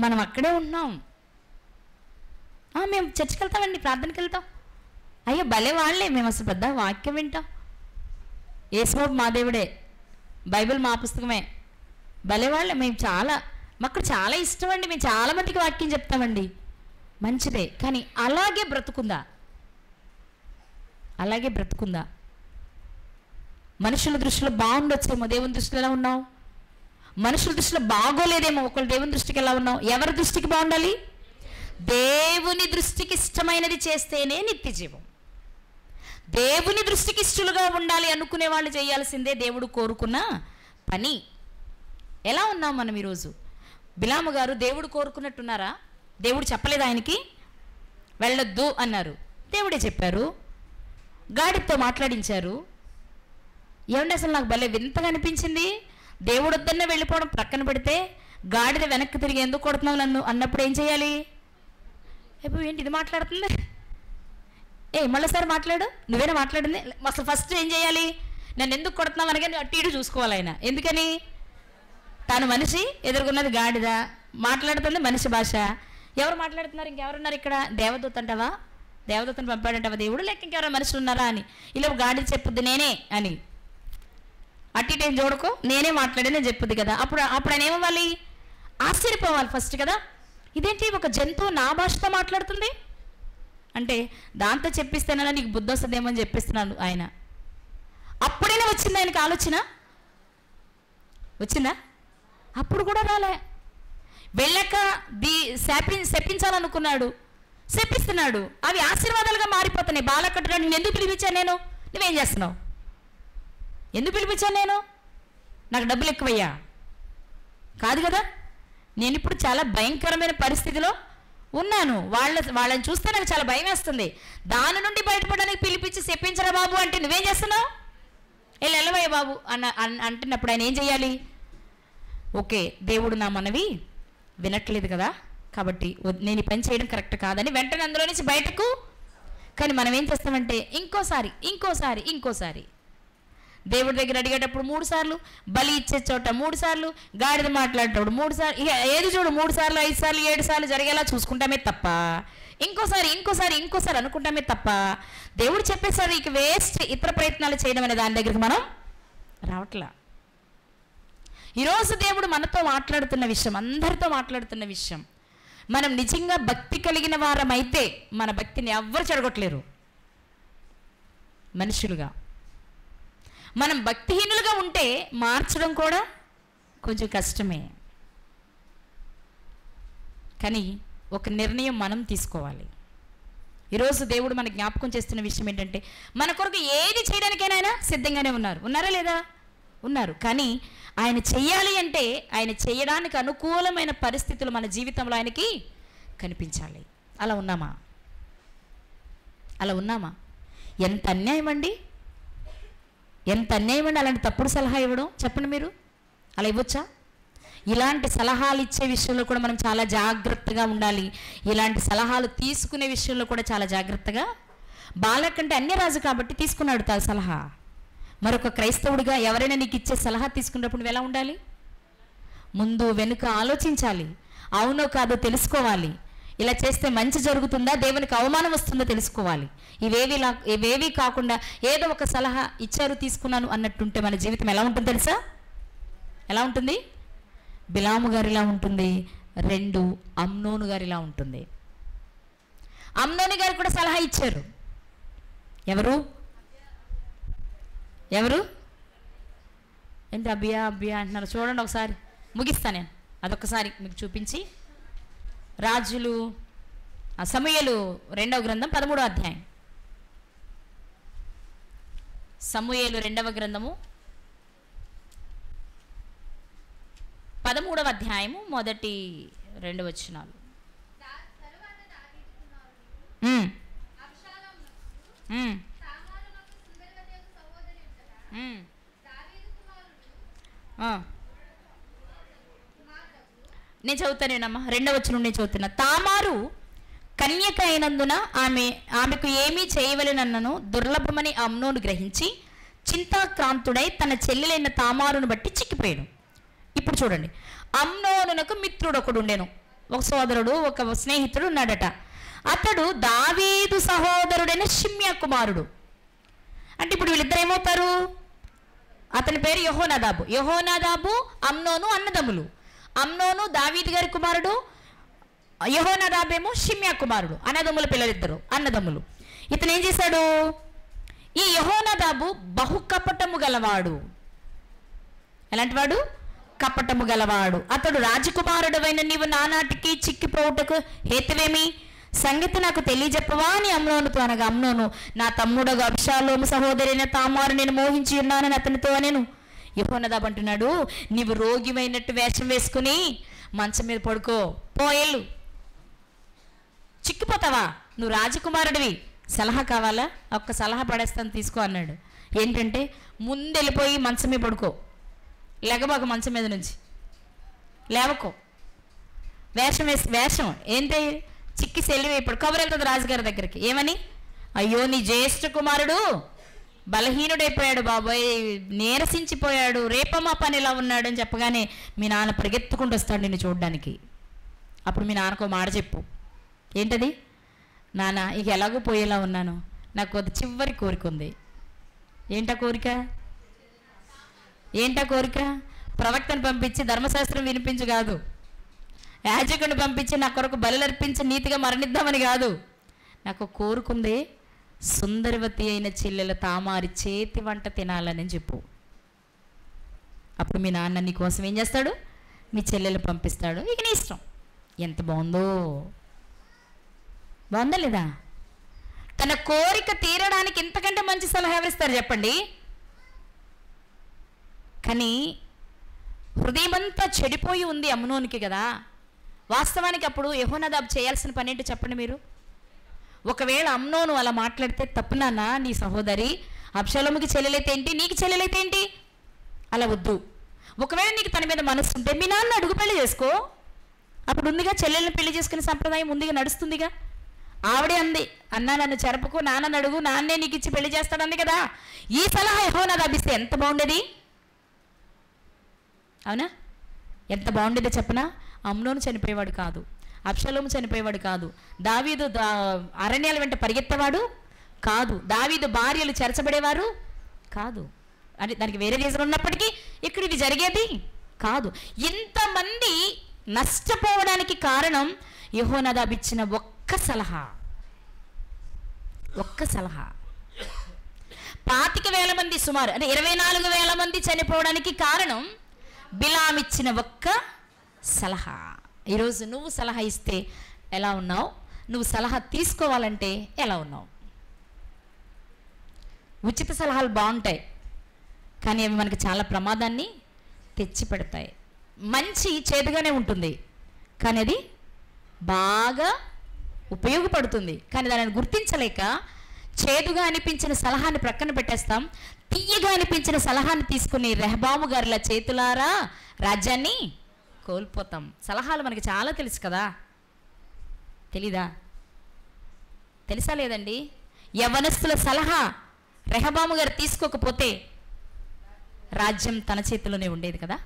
మనం అక్కడే ఉన్నాం. మేము చర్చికి వెళ్తామండి, ప్రార్థనకి వెళ్తాం, అయ్యో భలే వాళ్ళే, మేము అసలు పెద్ద వాక్యం వింటాం. యేసుబాబు మా దేవుడే, బైబిల్ మా పుస్తకమే, భలేవాళ్ళే మేము, మాకు చాలా ఇష్టం అండి, మేము చాలామందికి వాక్యం చెప్తామండి, మంచిదే. కానీ అలాగే బ్రతుకుందా? అలాగే బ్రతుకుందా? మనుషుల దృష్టిలో బాగుండొచ్చేమో, దేవుని దృష్టిలో ఎలా ఉన్నావు? మనుషుల దృష్టిలో బాగోలేదేమో, ఒకళ్ళు దేవుని దృష్టికి ఎలా ఉన్నావు? ఎవరి దృష్టికి బాగుండాలి? దేవుని దృష్టికి ఇష్టమైనది చేస్తేనే నిత్య జీవం. దేవుని దృష్టికి ఇష్టలుగా ఉండాలి అనుకునే వాళ్ళు చేయాల్సిందే దేవుడు కోరుకున్న పని. ఎలా ఉన్నాం మనం ఈరోజు? బిలాము గారు దేవుడు కోరుకున్నట్టున్నారా? దేవుడు చెప్పలేదు ఆయనకి వెళ్ళొద్దు అన్నారు, దేవుడే చెప్పారు, గాడితో మాట్లాడించారు. ఏమంటే అసలు నాకు భలే వింతగా అనిపించింది, దేవుడు వద్దన్న వెళ్ళిపోవడం ప్రక్కన పెడితే గాడిద వెనక్కి తిరిగి ఎందుకు కొడుతున్నావు నన్ను అన్నప్పుడు ఏం చేయాలి? ఇప్పుడు ఏంటి ఇది మాట్లాడుతుంది, మళ్ళీసారి మాట్లాడు, నువ్వేనా మాట్లాడింది? అసలు ఫస్ట్ ఏం చేయాలి? నన్ను ఎందుకు కొడుతున్నావు అనగానే అటు ఇటు చూసుకోవాలి ఆయన. ఎందుకని? తను మనిషి, ఎదుర్కొన్నది గాడిద, మాట్లాడుతుంది మనిషి భాష. ఎవరు మాట్లాడుతున్నారు? ఇంకెవరున్నారు ఇక్కడ? దేవదూత అంటావా? దేవదూతను పంపాడంటావా దేవుడు, లేక ఇంకెవరైనా మనుషులు ఉన్నారా అని? ఇలా గాడిద చెప్పుద్ది నేనే అని, అటు ఇటు ఏం చూడకు, నేనే మాట్లాడేనే చెప్పుద్ది కదా. అప్పుడు ఆయన ఏమవ్వాలి? ఆశ్చర్యపోవాలి ఫస్ట్ కదా. ఇదేంటి ఒక జంతువు నా భాషతో మాట్లాడుతుంది అంటే, దాంతో చెప్పిస్తేనలా నీకు బుద్ధి వస్తుందేమో అని చెప్పిస్తున్నాను ఆయన. అప్పుడైనా వచ్చింది ఆయనకి ఆలోచన? వచ్చిందా? అప్పుడు కూడా రాలే. వెళ్ళక శపించాలనుకున్నాడు, శపిస్తున్నాడు, అవి ఆశీర్వాదాలుగా మారిపోతున్నాయి. బాలకట్టుగా నేను ఎందుకు పిలిపించాను? నేను నువ్వేం చేస్తున్నావు? ఎందుకు పిలిపించాను నేను? నాకు డబ్బులు ఎక్కువయ్యా? కాదు కదా. నేను ఇప్పుడు చాలా భయంకరమైన పరిస్థితిలో ఉన్నాను, వాళ్ళని చూస్తే నాకు చాలా భయం వేస్తుంది. దాని నుండి బయటపడడానికి పిలిపించి శపించరా బాబు అంటే నువ్వేం చేస్తున్నావు? వెళ్ళవయ్య బాబు అంటున్నప్పుడు ఆయన ఏం చేయాలి? ఓకే, దేవుడు నా మనవి వినట్లేదు కదా, కాబట్టి నేను ఈ పని చేయడం కరెక్ట్ కాదని వెంటనే అందులో నుంచి బయటకు. కానీ మనం ఏం చేస్తామంటే ఇంకోసారి దేవుడి దగ్గర అడిగేటప్పుడు 3 సార్లు, బలి ఇచ్చే చోట 3 సార్లు, గాడిద మాట్లాడేటప్పుడు 3 సార్లు, ఇక ఏది చూడు 3 సార్లు 5 సార్లు 7 సార్లు జరిగేలా చూసుకుంటామే తప్ప, ఇంకోసారి అనుకుంటామే తప్ప, దేవుడు చెప్పేసరి ఇక వేస్ట్ ఇతర ప్రయత్నాలు చేయడం అనే దాని దగ్గరికి మనం రావట్లా. ఈరోజు దేవుడు మనతో మాట్లాడుతున్న విషయం, అందరితో మాట్లాడుతున్న విషయం, మనం నిజంగా భక్తి కలిగిన వారమైతే మన భక్తిని ఎవ్వరు చెడగొట్టలేరు. మనుషులుగా మనం భక్తిహీనులుగా ఉంటే మార్చడం కూడా కొంచెం కష్టమే. కానీ ఒక నిర్ణయం మనం తీసుకోవాలి. ఈరోజు దేవుడు మన జ్ఞాపకం చేస్తున్న విషయం ఏంటంటే, మన కొరకు ఏది చేయడానికైనా ఆయన సిద్ధంగానే ఉన్నారా లేదా? ఉన్నారు. కానీ ఆయన చెయ్యాలి అంటే ఆయన చేయడానికి అనుకూలమైన పరిస్థితులు మన జీవితంలో ఆయనకి కనిపించాలి. అలా ఉన్నామా? ఎంత అన్యాయం అండి, అలాంటి తప్పుడు సలహా ఇవ్వడం. చెప్పండి మీరు, అలా ఇవ్వచ్చా? ఇలాంటి సలహాలు ఇచ్చే విషయంలో కూడా మనం చాలా జాగ్రత్తగా ఉండాలి. ఇలాంటి సలహాలు తీసుకునే విషయంలో కూడా చాలా జాగ్రత్తగా. బాలకంటే అన్యరాజు కాబట్టి తీసుకున్నాడు తా సలహా. మరొక క్రైస్తవుడిగా ఎవరైనా నీకు ఇచ్చే సలహా తీసుకున్నప్పుడు నువ్వు ఎలా ఉండాలి? ముందు వెనుక ఆలోచించాలి, అవునో కాదో తెలుసుకోవాలి. ఇలా చేస్తే మంచి జరుగుతుందా, దేవునికి అవమానం వస్తుందో తెలుసుకోవాలి. ఇవేవి కాకుండా ఏదో ఒక సలహా ఇచ్చారు తీసుకున్నాను అన్నట్టుంటే మన జీవితం ఎలా ఉంటుంది తెలుసా? ఎలా ఉంటుంది? బిలాము గారిలా ఉంటుంది, 2 అమ్నోను గారిలా ఉంటుంది. అమ్నోను గారు కూడా సలహా ఇచ్చారు. ఎవరు ఏంటి అబ్బియా అంటున్నారు? చూడండి ఒకసారి, ముగిస్తాను నేను అదొకసారి మీకు చూపించి. రాజులు సమూయేలు 2వ గ్రంథం 13వ అధ్యాయం. సమూయేలు 2వ గ్రంథము 13వ అధ్యాయము 1-2 వచనాలు. నేను చదువుతానేనమ్మా, 2వ వచనం నేను చదువుతున్నా. తామారు కన్యక అయినందున ఆమెకు ఏమీ చేయవలెనన్నను దుర్లభమని అమ్నోను గ్రహించి చింతాక్రాంతుడై తన చెల్లెలైన తామారును బట్టి చిక్కిపోయాడు. ఇప్పుడు చూడండి, అమ్నోనునకు మిత్రుడు ఒకడు ఉండేను, ఒక సోదరుడు, ఒక స్నేహితుడు ఉన్నాడట. అతడు దావీదు సహోదరుడైన షిమ్యా కుమారుడు. అంటే ఇప్పుడు వీళ్ళిద్దరు ఏమవుతారు? అతని పేరు యెహోనాదాబు. యెహోనాదాబు అమ్నోను అన్నదమ్ములు. అమ్నోను దావీదు గారి కుమారుడు, యెహోనాదాబేమో షిమ్యా కుమారుడు. అన్నదమ్ముల పిల్లలిద్దరు, అన్నదమ్ములు. ఇతను ఏం చేశాడు? ఈ యెహోనాదాబు బహు కపటము గలవాడు. ఎలాంటి వాడు? కపటము గలవాడు. అతడు రాజకుమారుడవైన నీవు నానాటికి చిక్కిపోవుటకు హేతువేమి? సంగతి నాకు తెలియజెప్పవా అని అమ్నోనుతో అనగా, అమ్నోను నా తమ్ముడు అబ్షాలోము సహోదరైన తామారు నేను మోహించి ఉన్నానని అతనితో నేను. యెహోనాదాబు అంటున్నాడు, నీవు రోగివైనట్టు వేషం వేసుకుని మంచం మీద పడుకో, పోయేళ్ళు, చిక్కిపోతావా? నువ్వు రాజకుమారుడివి, సలహా కావాలా? ఒక్క సలహా పడేస్తాను, తీసుకో అన్నాడు. ఏంటంటే, ముందెళ్ళిపోయి మంచం మీద పడుకో, లెగబాకు మంచం మీద నుంచి, లేవకో, వేషం ఏంటి? చిక్కి సెల్లి ఇప్పుడు కబురు వెళ్తుంది రాజుగారి దగ్గరికి. ఏమని? అయ్యో నీ జ్యేష్ఠ కుమారుడు బలహీనుడైపోయాడు బాబోయ్, నీరసించిపోయాడు, రేపమా పనిలా ఉన్నాడు అని చెప్పగానే మీ నాన్న పరిగెత్తుకుంటూ వస్తాడు నిన్ను చూడడానికి. అప్పుడు మీ నాన్నకు మాట చెప్పు. ఏంటది? నాన్న ఇక ఎలాగో పోయేలా ఉన్నాను, నాకు అది చివరి కోరిక ఉంది. ఏంటా కోరిక? ప్రవక్తను పంపించి ధర్మశాస్త్రం వినిపించు కాదు, యాజకుడిని పంపించి నా కొరకు బలులర్పించి నీతిగా మరణిద్దామని కాదు. నాకు కోరుకుంది, సుందరవతి అయిన చెల్లెల తామారి చేతి వంట తినాలని చెప్పు. అప్పుడు మీ నాన్న నీ కోసం ఏం చేస్తాడు? మీ చెల్లెలు పంపిస్తాడు. ఇక నీ ఇష్టం. ఎంత బాగుందో! బాగుందా లేదా? తన కోరిక తీరడానికి ఇంతకంటే మంచి సలహా ఎవరిస్తారు చెప్పండి? కానీ హృదయమంతా చెడిపోయి ఉంది అమ్నోనికి కదా. వాస్తవానికి అప్పుడు యెహోనాదాబు చేయాల్సిన పని ఏంటో చెప్పండి మీరు. ఒకవేళ అమ్నోను అలా మాట్లాడితే తప్పునానా, నీ సహోదరి అబ్షాలోముకి చెల్లెలైతే ఏంటి, నీకు చెల్లెలైతే ఏంటి, అలా వద్దు. ఒకవేళ నీకు తన మీద మనసు ఉంటే మీ నాన్న అడుగు పెళ్లి చేసుకో. అప్పుడు ఉందిగా చెల్లెల్ని పెళ్లి చేసుకునే సంప్రదాయం ముందుగా నడుస్తుందిగా. ఆవిడే అంది, అన్నా నన్ను చెరపకు, నాన్నని అడుగు, నాన్నే నీకు ఇచ్చి పెళ్లి చేస్తాడంది కదా. ఈ సలహా యెహోనాదాబు ఇస్తే ఎంత బాగుండేది, అవునా? ఎంత బాగుండేదో చెప్పనా? అమ్నోను చనిపోయేవాడు కాదు, అబ్షాలోము చనిపోయేవాడు కాదు, దావీదు అరణ్యాల వెంట పరిగెత్తేవాడు కాదు, దావీదు భార్యలు చెరచబడేవారు కాదు. అంటే దానికి వేరే రీజన్ ఉన్నప్పటికీ ఇక్కడ ఇది జరిగేది కాదు. ఇంతమంది నష్టపోవడానికి కారణం యెహోనాదాబు ఇచ్చిన ఒక్క సలహా. 25,000 మంది సుమారు అంటే 24,000 మంది చనిపోవడానికి కారణం బిలాము ఇచ్చిన ఒక్క సలహా. ఈరోజు నువ్వు సలహా ఇస్తే ఎలా ఉన్నావు? నువ్వు సలహా తీసుకోవాలంటే ఎలా ఉన్నావు? ఉచిత సలహాలు బాగుంటాయి, కానీ అవి మనకి చాలా ప్రమాదాన్ని తెచ్చి పెడతాయి. మంచి చేదుగానే ఉంటుంది, కానీ అది బాగా ఉపయోగపడుతుంది. కానీ దానిని గుర్తించలేక చేదుగా అనిపించిన సలహాని ప్రక్కన పెట్టేస్తాం. తీయగా అనిపించిన సలహాని తీసుకుని రెహబాము గారిలా చేతులారా రాజ్యాన్ని కోల్పోతాం. సలహాలు మనకి చాలా తెలుసు కదా, తెలీదా? తెలుసా లేదండి? యవ్వనస్తుల సలహా రెహబాము గారు తీసుకోకపోతే రాజ్యం తన చేతిలోనే ఉండేది కదా.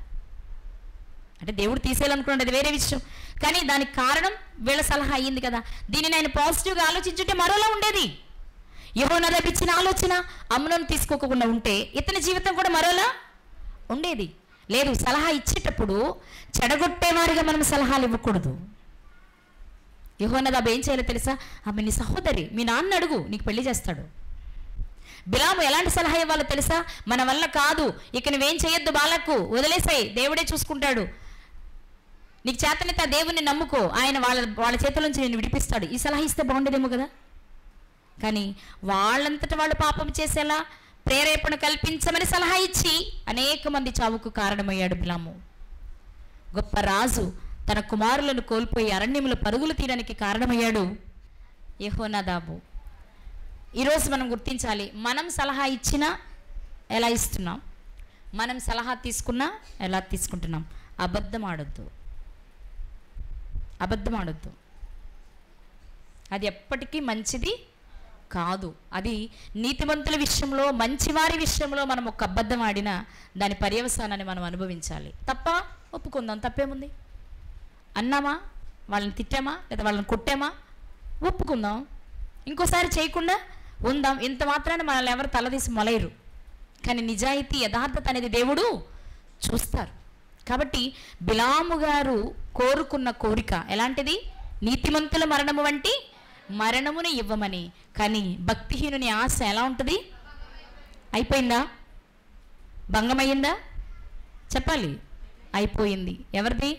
అంటే దేవుడు తీసేయాలనుకున్నాడు, అది వేరే విషయం. కానీ దానికి కారణం వీళ్ళ సలహా అయ్యింది కదా. దీన్ని ఆయన పాజిటివ్గా ఆలోచించుంటే మరోలా ఉండేది. యెహోనాదాబు ఇచ్చిన ఆలోచన అమ్నోను తీసుకోకుండా ఉంటే ఇతని జీవితం కూడా మరోలా ఉండేది. లేదు, సలహా ఇచ్చేటప్పుడు చెడగొట్టేవారిగా మనం సలహాలు ఇవ్వకూడదు. యెహోనాదాబు ఏం చేయాలో తెలుసా? ఆమె నీ సహోదరి, మీ నాన్న అడుగు, నీకు పెళ్లి చేస్తాడు. బిలాము ఎలాంటి సలహా ఇవ్వాలో తెలుసా? మన వల్ల కాదు, ఇక నువ్వేం చేయొద్దు, బాలకు వదిలేసాయి, దేవుడే చూసుకుంటాడు, నీకు చేతనైతే దేవుణ్ణి నమ్ముకో, ఆయన వాళ్ళ చేతుల నుంచి నేను విడిపిస్తాడు. ఈ సలహా ఇస్తే బాగుండేదేమో కదా. కానీ వాళ్ళంతటా వాళ్ళు పాపం చేసేలా ప్రేరేపణ కల్పించమని సలహా ఇచ్చి అనేక మంది చావుకు కారణమయ్యాడు బిలాము. గొప్ప రాజు తన కుమారులను కోల్పోయి అరణ్యంలో పరుగులు తీయడానికి కారణమయ్యాడు యెహోనాదాబు. ఈరోజు మనం గుర్తించాలి, మనం సలహా ఇచ్చినా ఎలా ఇస్తున్నాం, మనం సలహా తీసుకున్నా ఎలా తీసుకుంటున్నాం. అబద్ధం ఆడొద్దు. అది ఎప్పటికీ మంచిది కాదు. అది నీతిమంతుల విషయంలో, మంచివారి విషయంలో మనం ఒక అబద్ధం ఆడినా దాని పర్యవసానాన్ని మనం అనుభవించాలి. తప్ప ఒప్పుకుందాం, తప్పేముంది? అన్నామా, వాళ్ళని తిట్టామా, లేదా వాళ్ళని కొట్టామా, ఒప్పుకుందాం, ఇంకోసారి చేయకుండా ఉందాం. ఇంత మాత్రాన్ని మనల్ని ఎవరు తలదీసి మొలయరు. కానీ నిజాయితీ యథార్థత అనేది దేవుడు చూస్తారు. కాబట్టి బిలాము గారు కోరుకున్న కోరిక ఎలాంటిది? నీతిమంతుల మరణము వంటి మరణమును ఇవ్వమని. కానీ భక్తిహీనుని ఆశ ఎలా ఉంటుంది? అయిపోయిందా? భంగమయ్యిందా? చెప్పాలి. అయిపోయింది. ఎవరిది?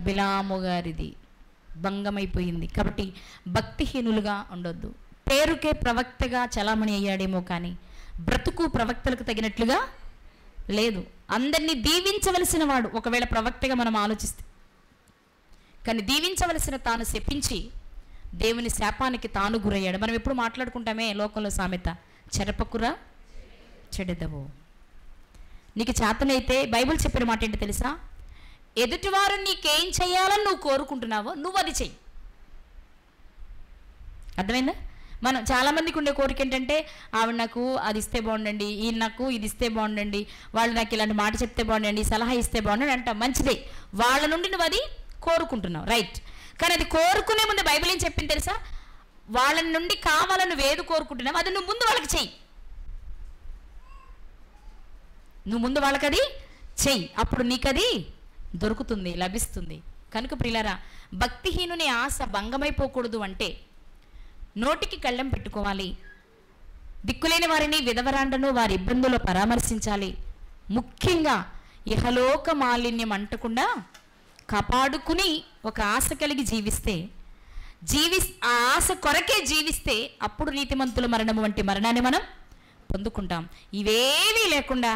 బిలాము గారిది భంగమైపోయింది. కాబట్టి భక్తిహీనులుగా ఉండొద్దు. పేరుకే ప్రవక్తగా చలామణి అయ్యాడేమో కానీ బ్రతుకు ప్రవక్తలకు తగినట్లుగా లేదు. అందరినీ దీవించవలసిన వాడు ఒకవేళ ప్రవక్తగా మనం ఆలోచిస్తే, కానీ దీవించవలసిన తాను శపించి దేవుని శాపానికి తాను గురయ్యాడు. మనం ఎప్పుడు మాట్లాడుకుంటామే లోకంలో సామెత, చెరపకురా చెడెదవు. నీకు చేతనైతే బైబిల్ చెప్పిన మాట ఏంటి తెలుసా? ఎదుటివారు నీకేం చేయాలని నువ్వు కోరుకుంటున్నావో నువ్వు అది చెయ్యి. అర్థమైందా? మనం చాలామందికి ఉండే కోరిక ఏంటంటే, ఆవిడ నాకు అది ఇస్తే బాగుండండి, ఈయన నాకు ఇది ఇస్తే బాగుండండి, వాళ్ళు నాకు ఇలాంటి మాట చెప్తే బాగుండండి, సలహా ఇస్తే బాగుండండి అంట. మంచిదే, వాళ్ళ నుండి నువ్వు అది కోరుకుంటున్నావు, రైట్. కానీ అది కోరుకునే ముందు బైబిల్ ఏం చెప్పింది తెలుసా? వాళ్ళ నుండి కావాలని నువ్వు ఏది కోరుకుంటున్నావు అది నువ్వు ముందు వాళ్ళకి చెయ్యి. నువ్వు ముందు వాళ్ళకి అది చెయ్యి, అప్పుడు నీకది దొరుకుతుంది, లభిస్తుంది. కనుక ప్రియులారా, భక్తిహీనుని ఆశ భంగమైపోకూడదు అంటే నోటికి కళ్ళెం పెట్టుకోవాలి. దిక్కులేని వారిని, విధవరాండను వారి ఇబ్బందుల్లో పరామర్శించాలి. ముఖ్యంగా ఇహలోక మాలిన్యం అంటకుండా కాపాడుకుని ఒక ఆశ కలిగి జీవిస్తే, ఆ ఆశ కొరకే జీవిస్తే అప్పుడు నీతిమంతుల మరణం వంటి మరణాన్ని మనం పొందుకుంటాం. ఇవేవీ లేకుండా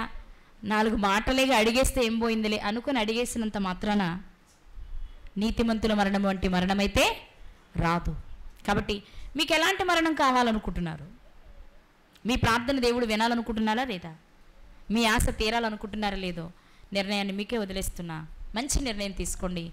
4 మాటలేగా అడిగేస్తే ఏం పోయిందిలే అనుకుని అడిగేసినంత మాత్రాన నీతిమంతుల మరణం వంటి మరణమైతే రాదు. కాబట్టి మీకు ఎలాంటి మరణం కావాలనుకుంటున్నారు? మీ ప్రార్థన దేవుడు వినాలనుకుంటున్నారా లేదా? మీ ఆశ తీరాలనుకుంటున్నారా లేదో నిర్ణయాన్ని మీకే వదిలేస్తున్నా. మంచి నిర్ణయం తీసుకోండి.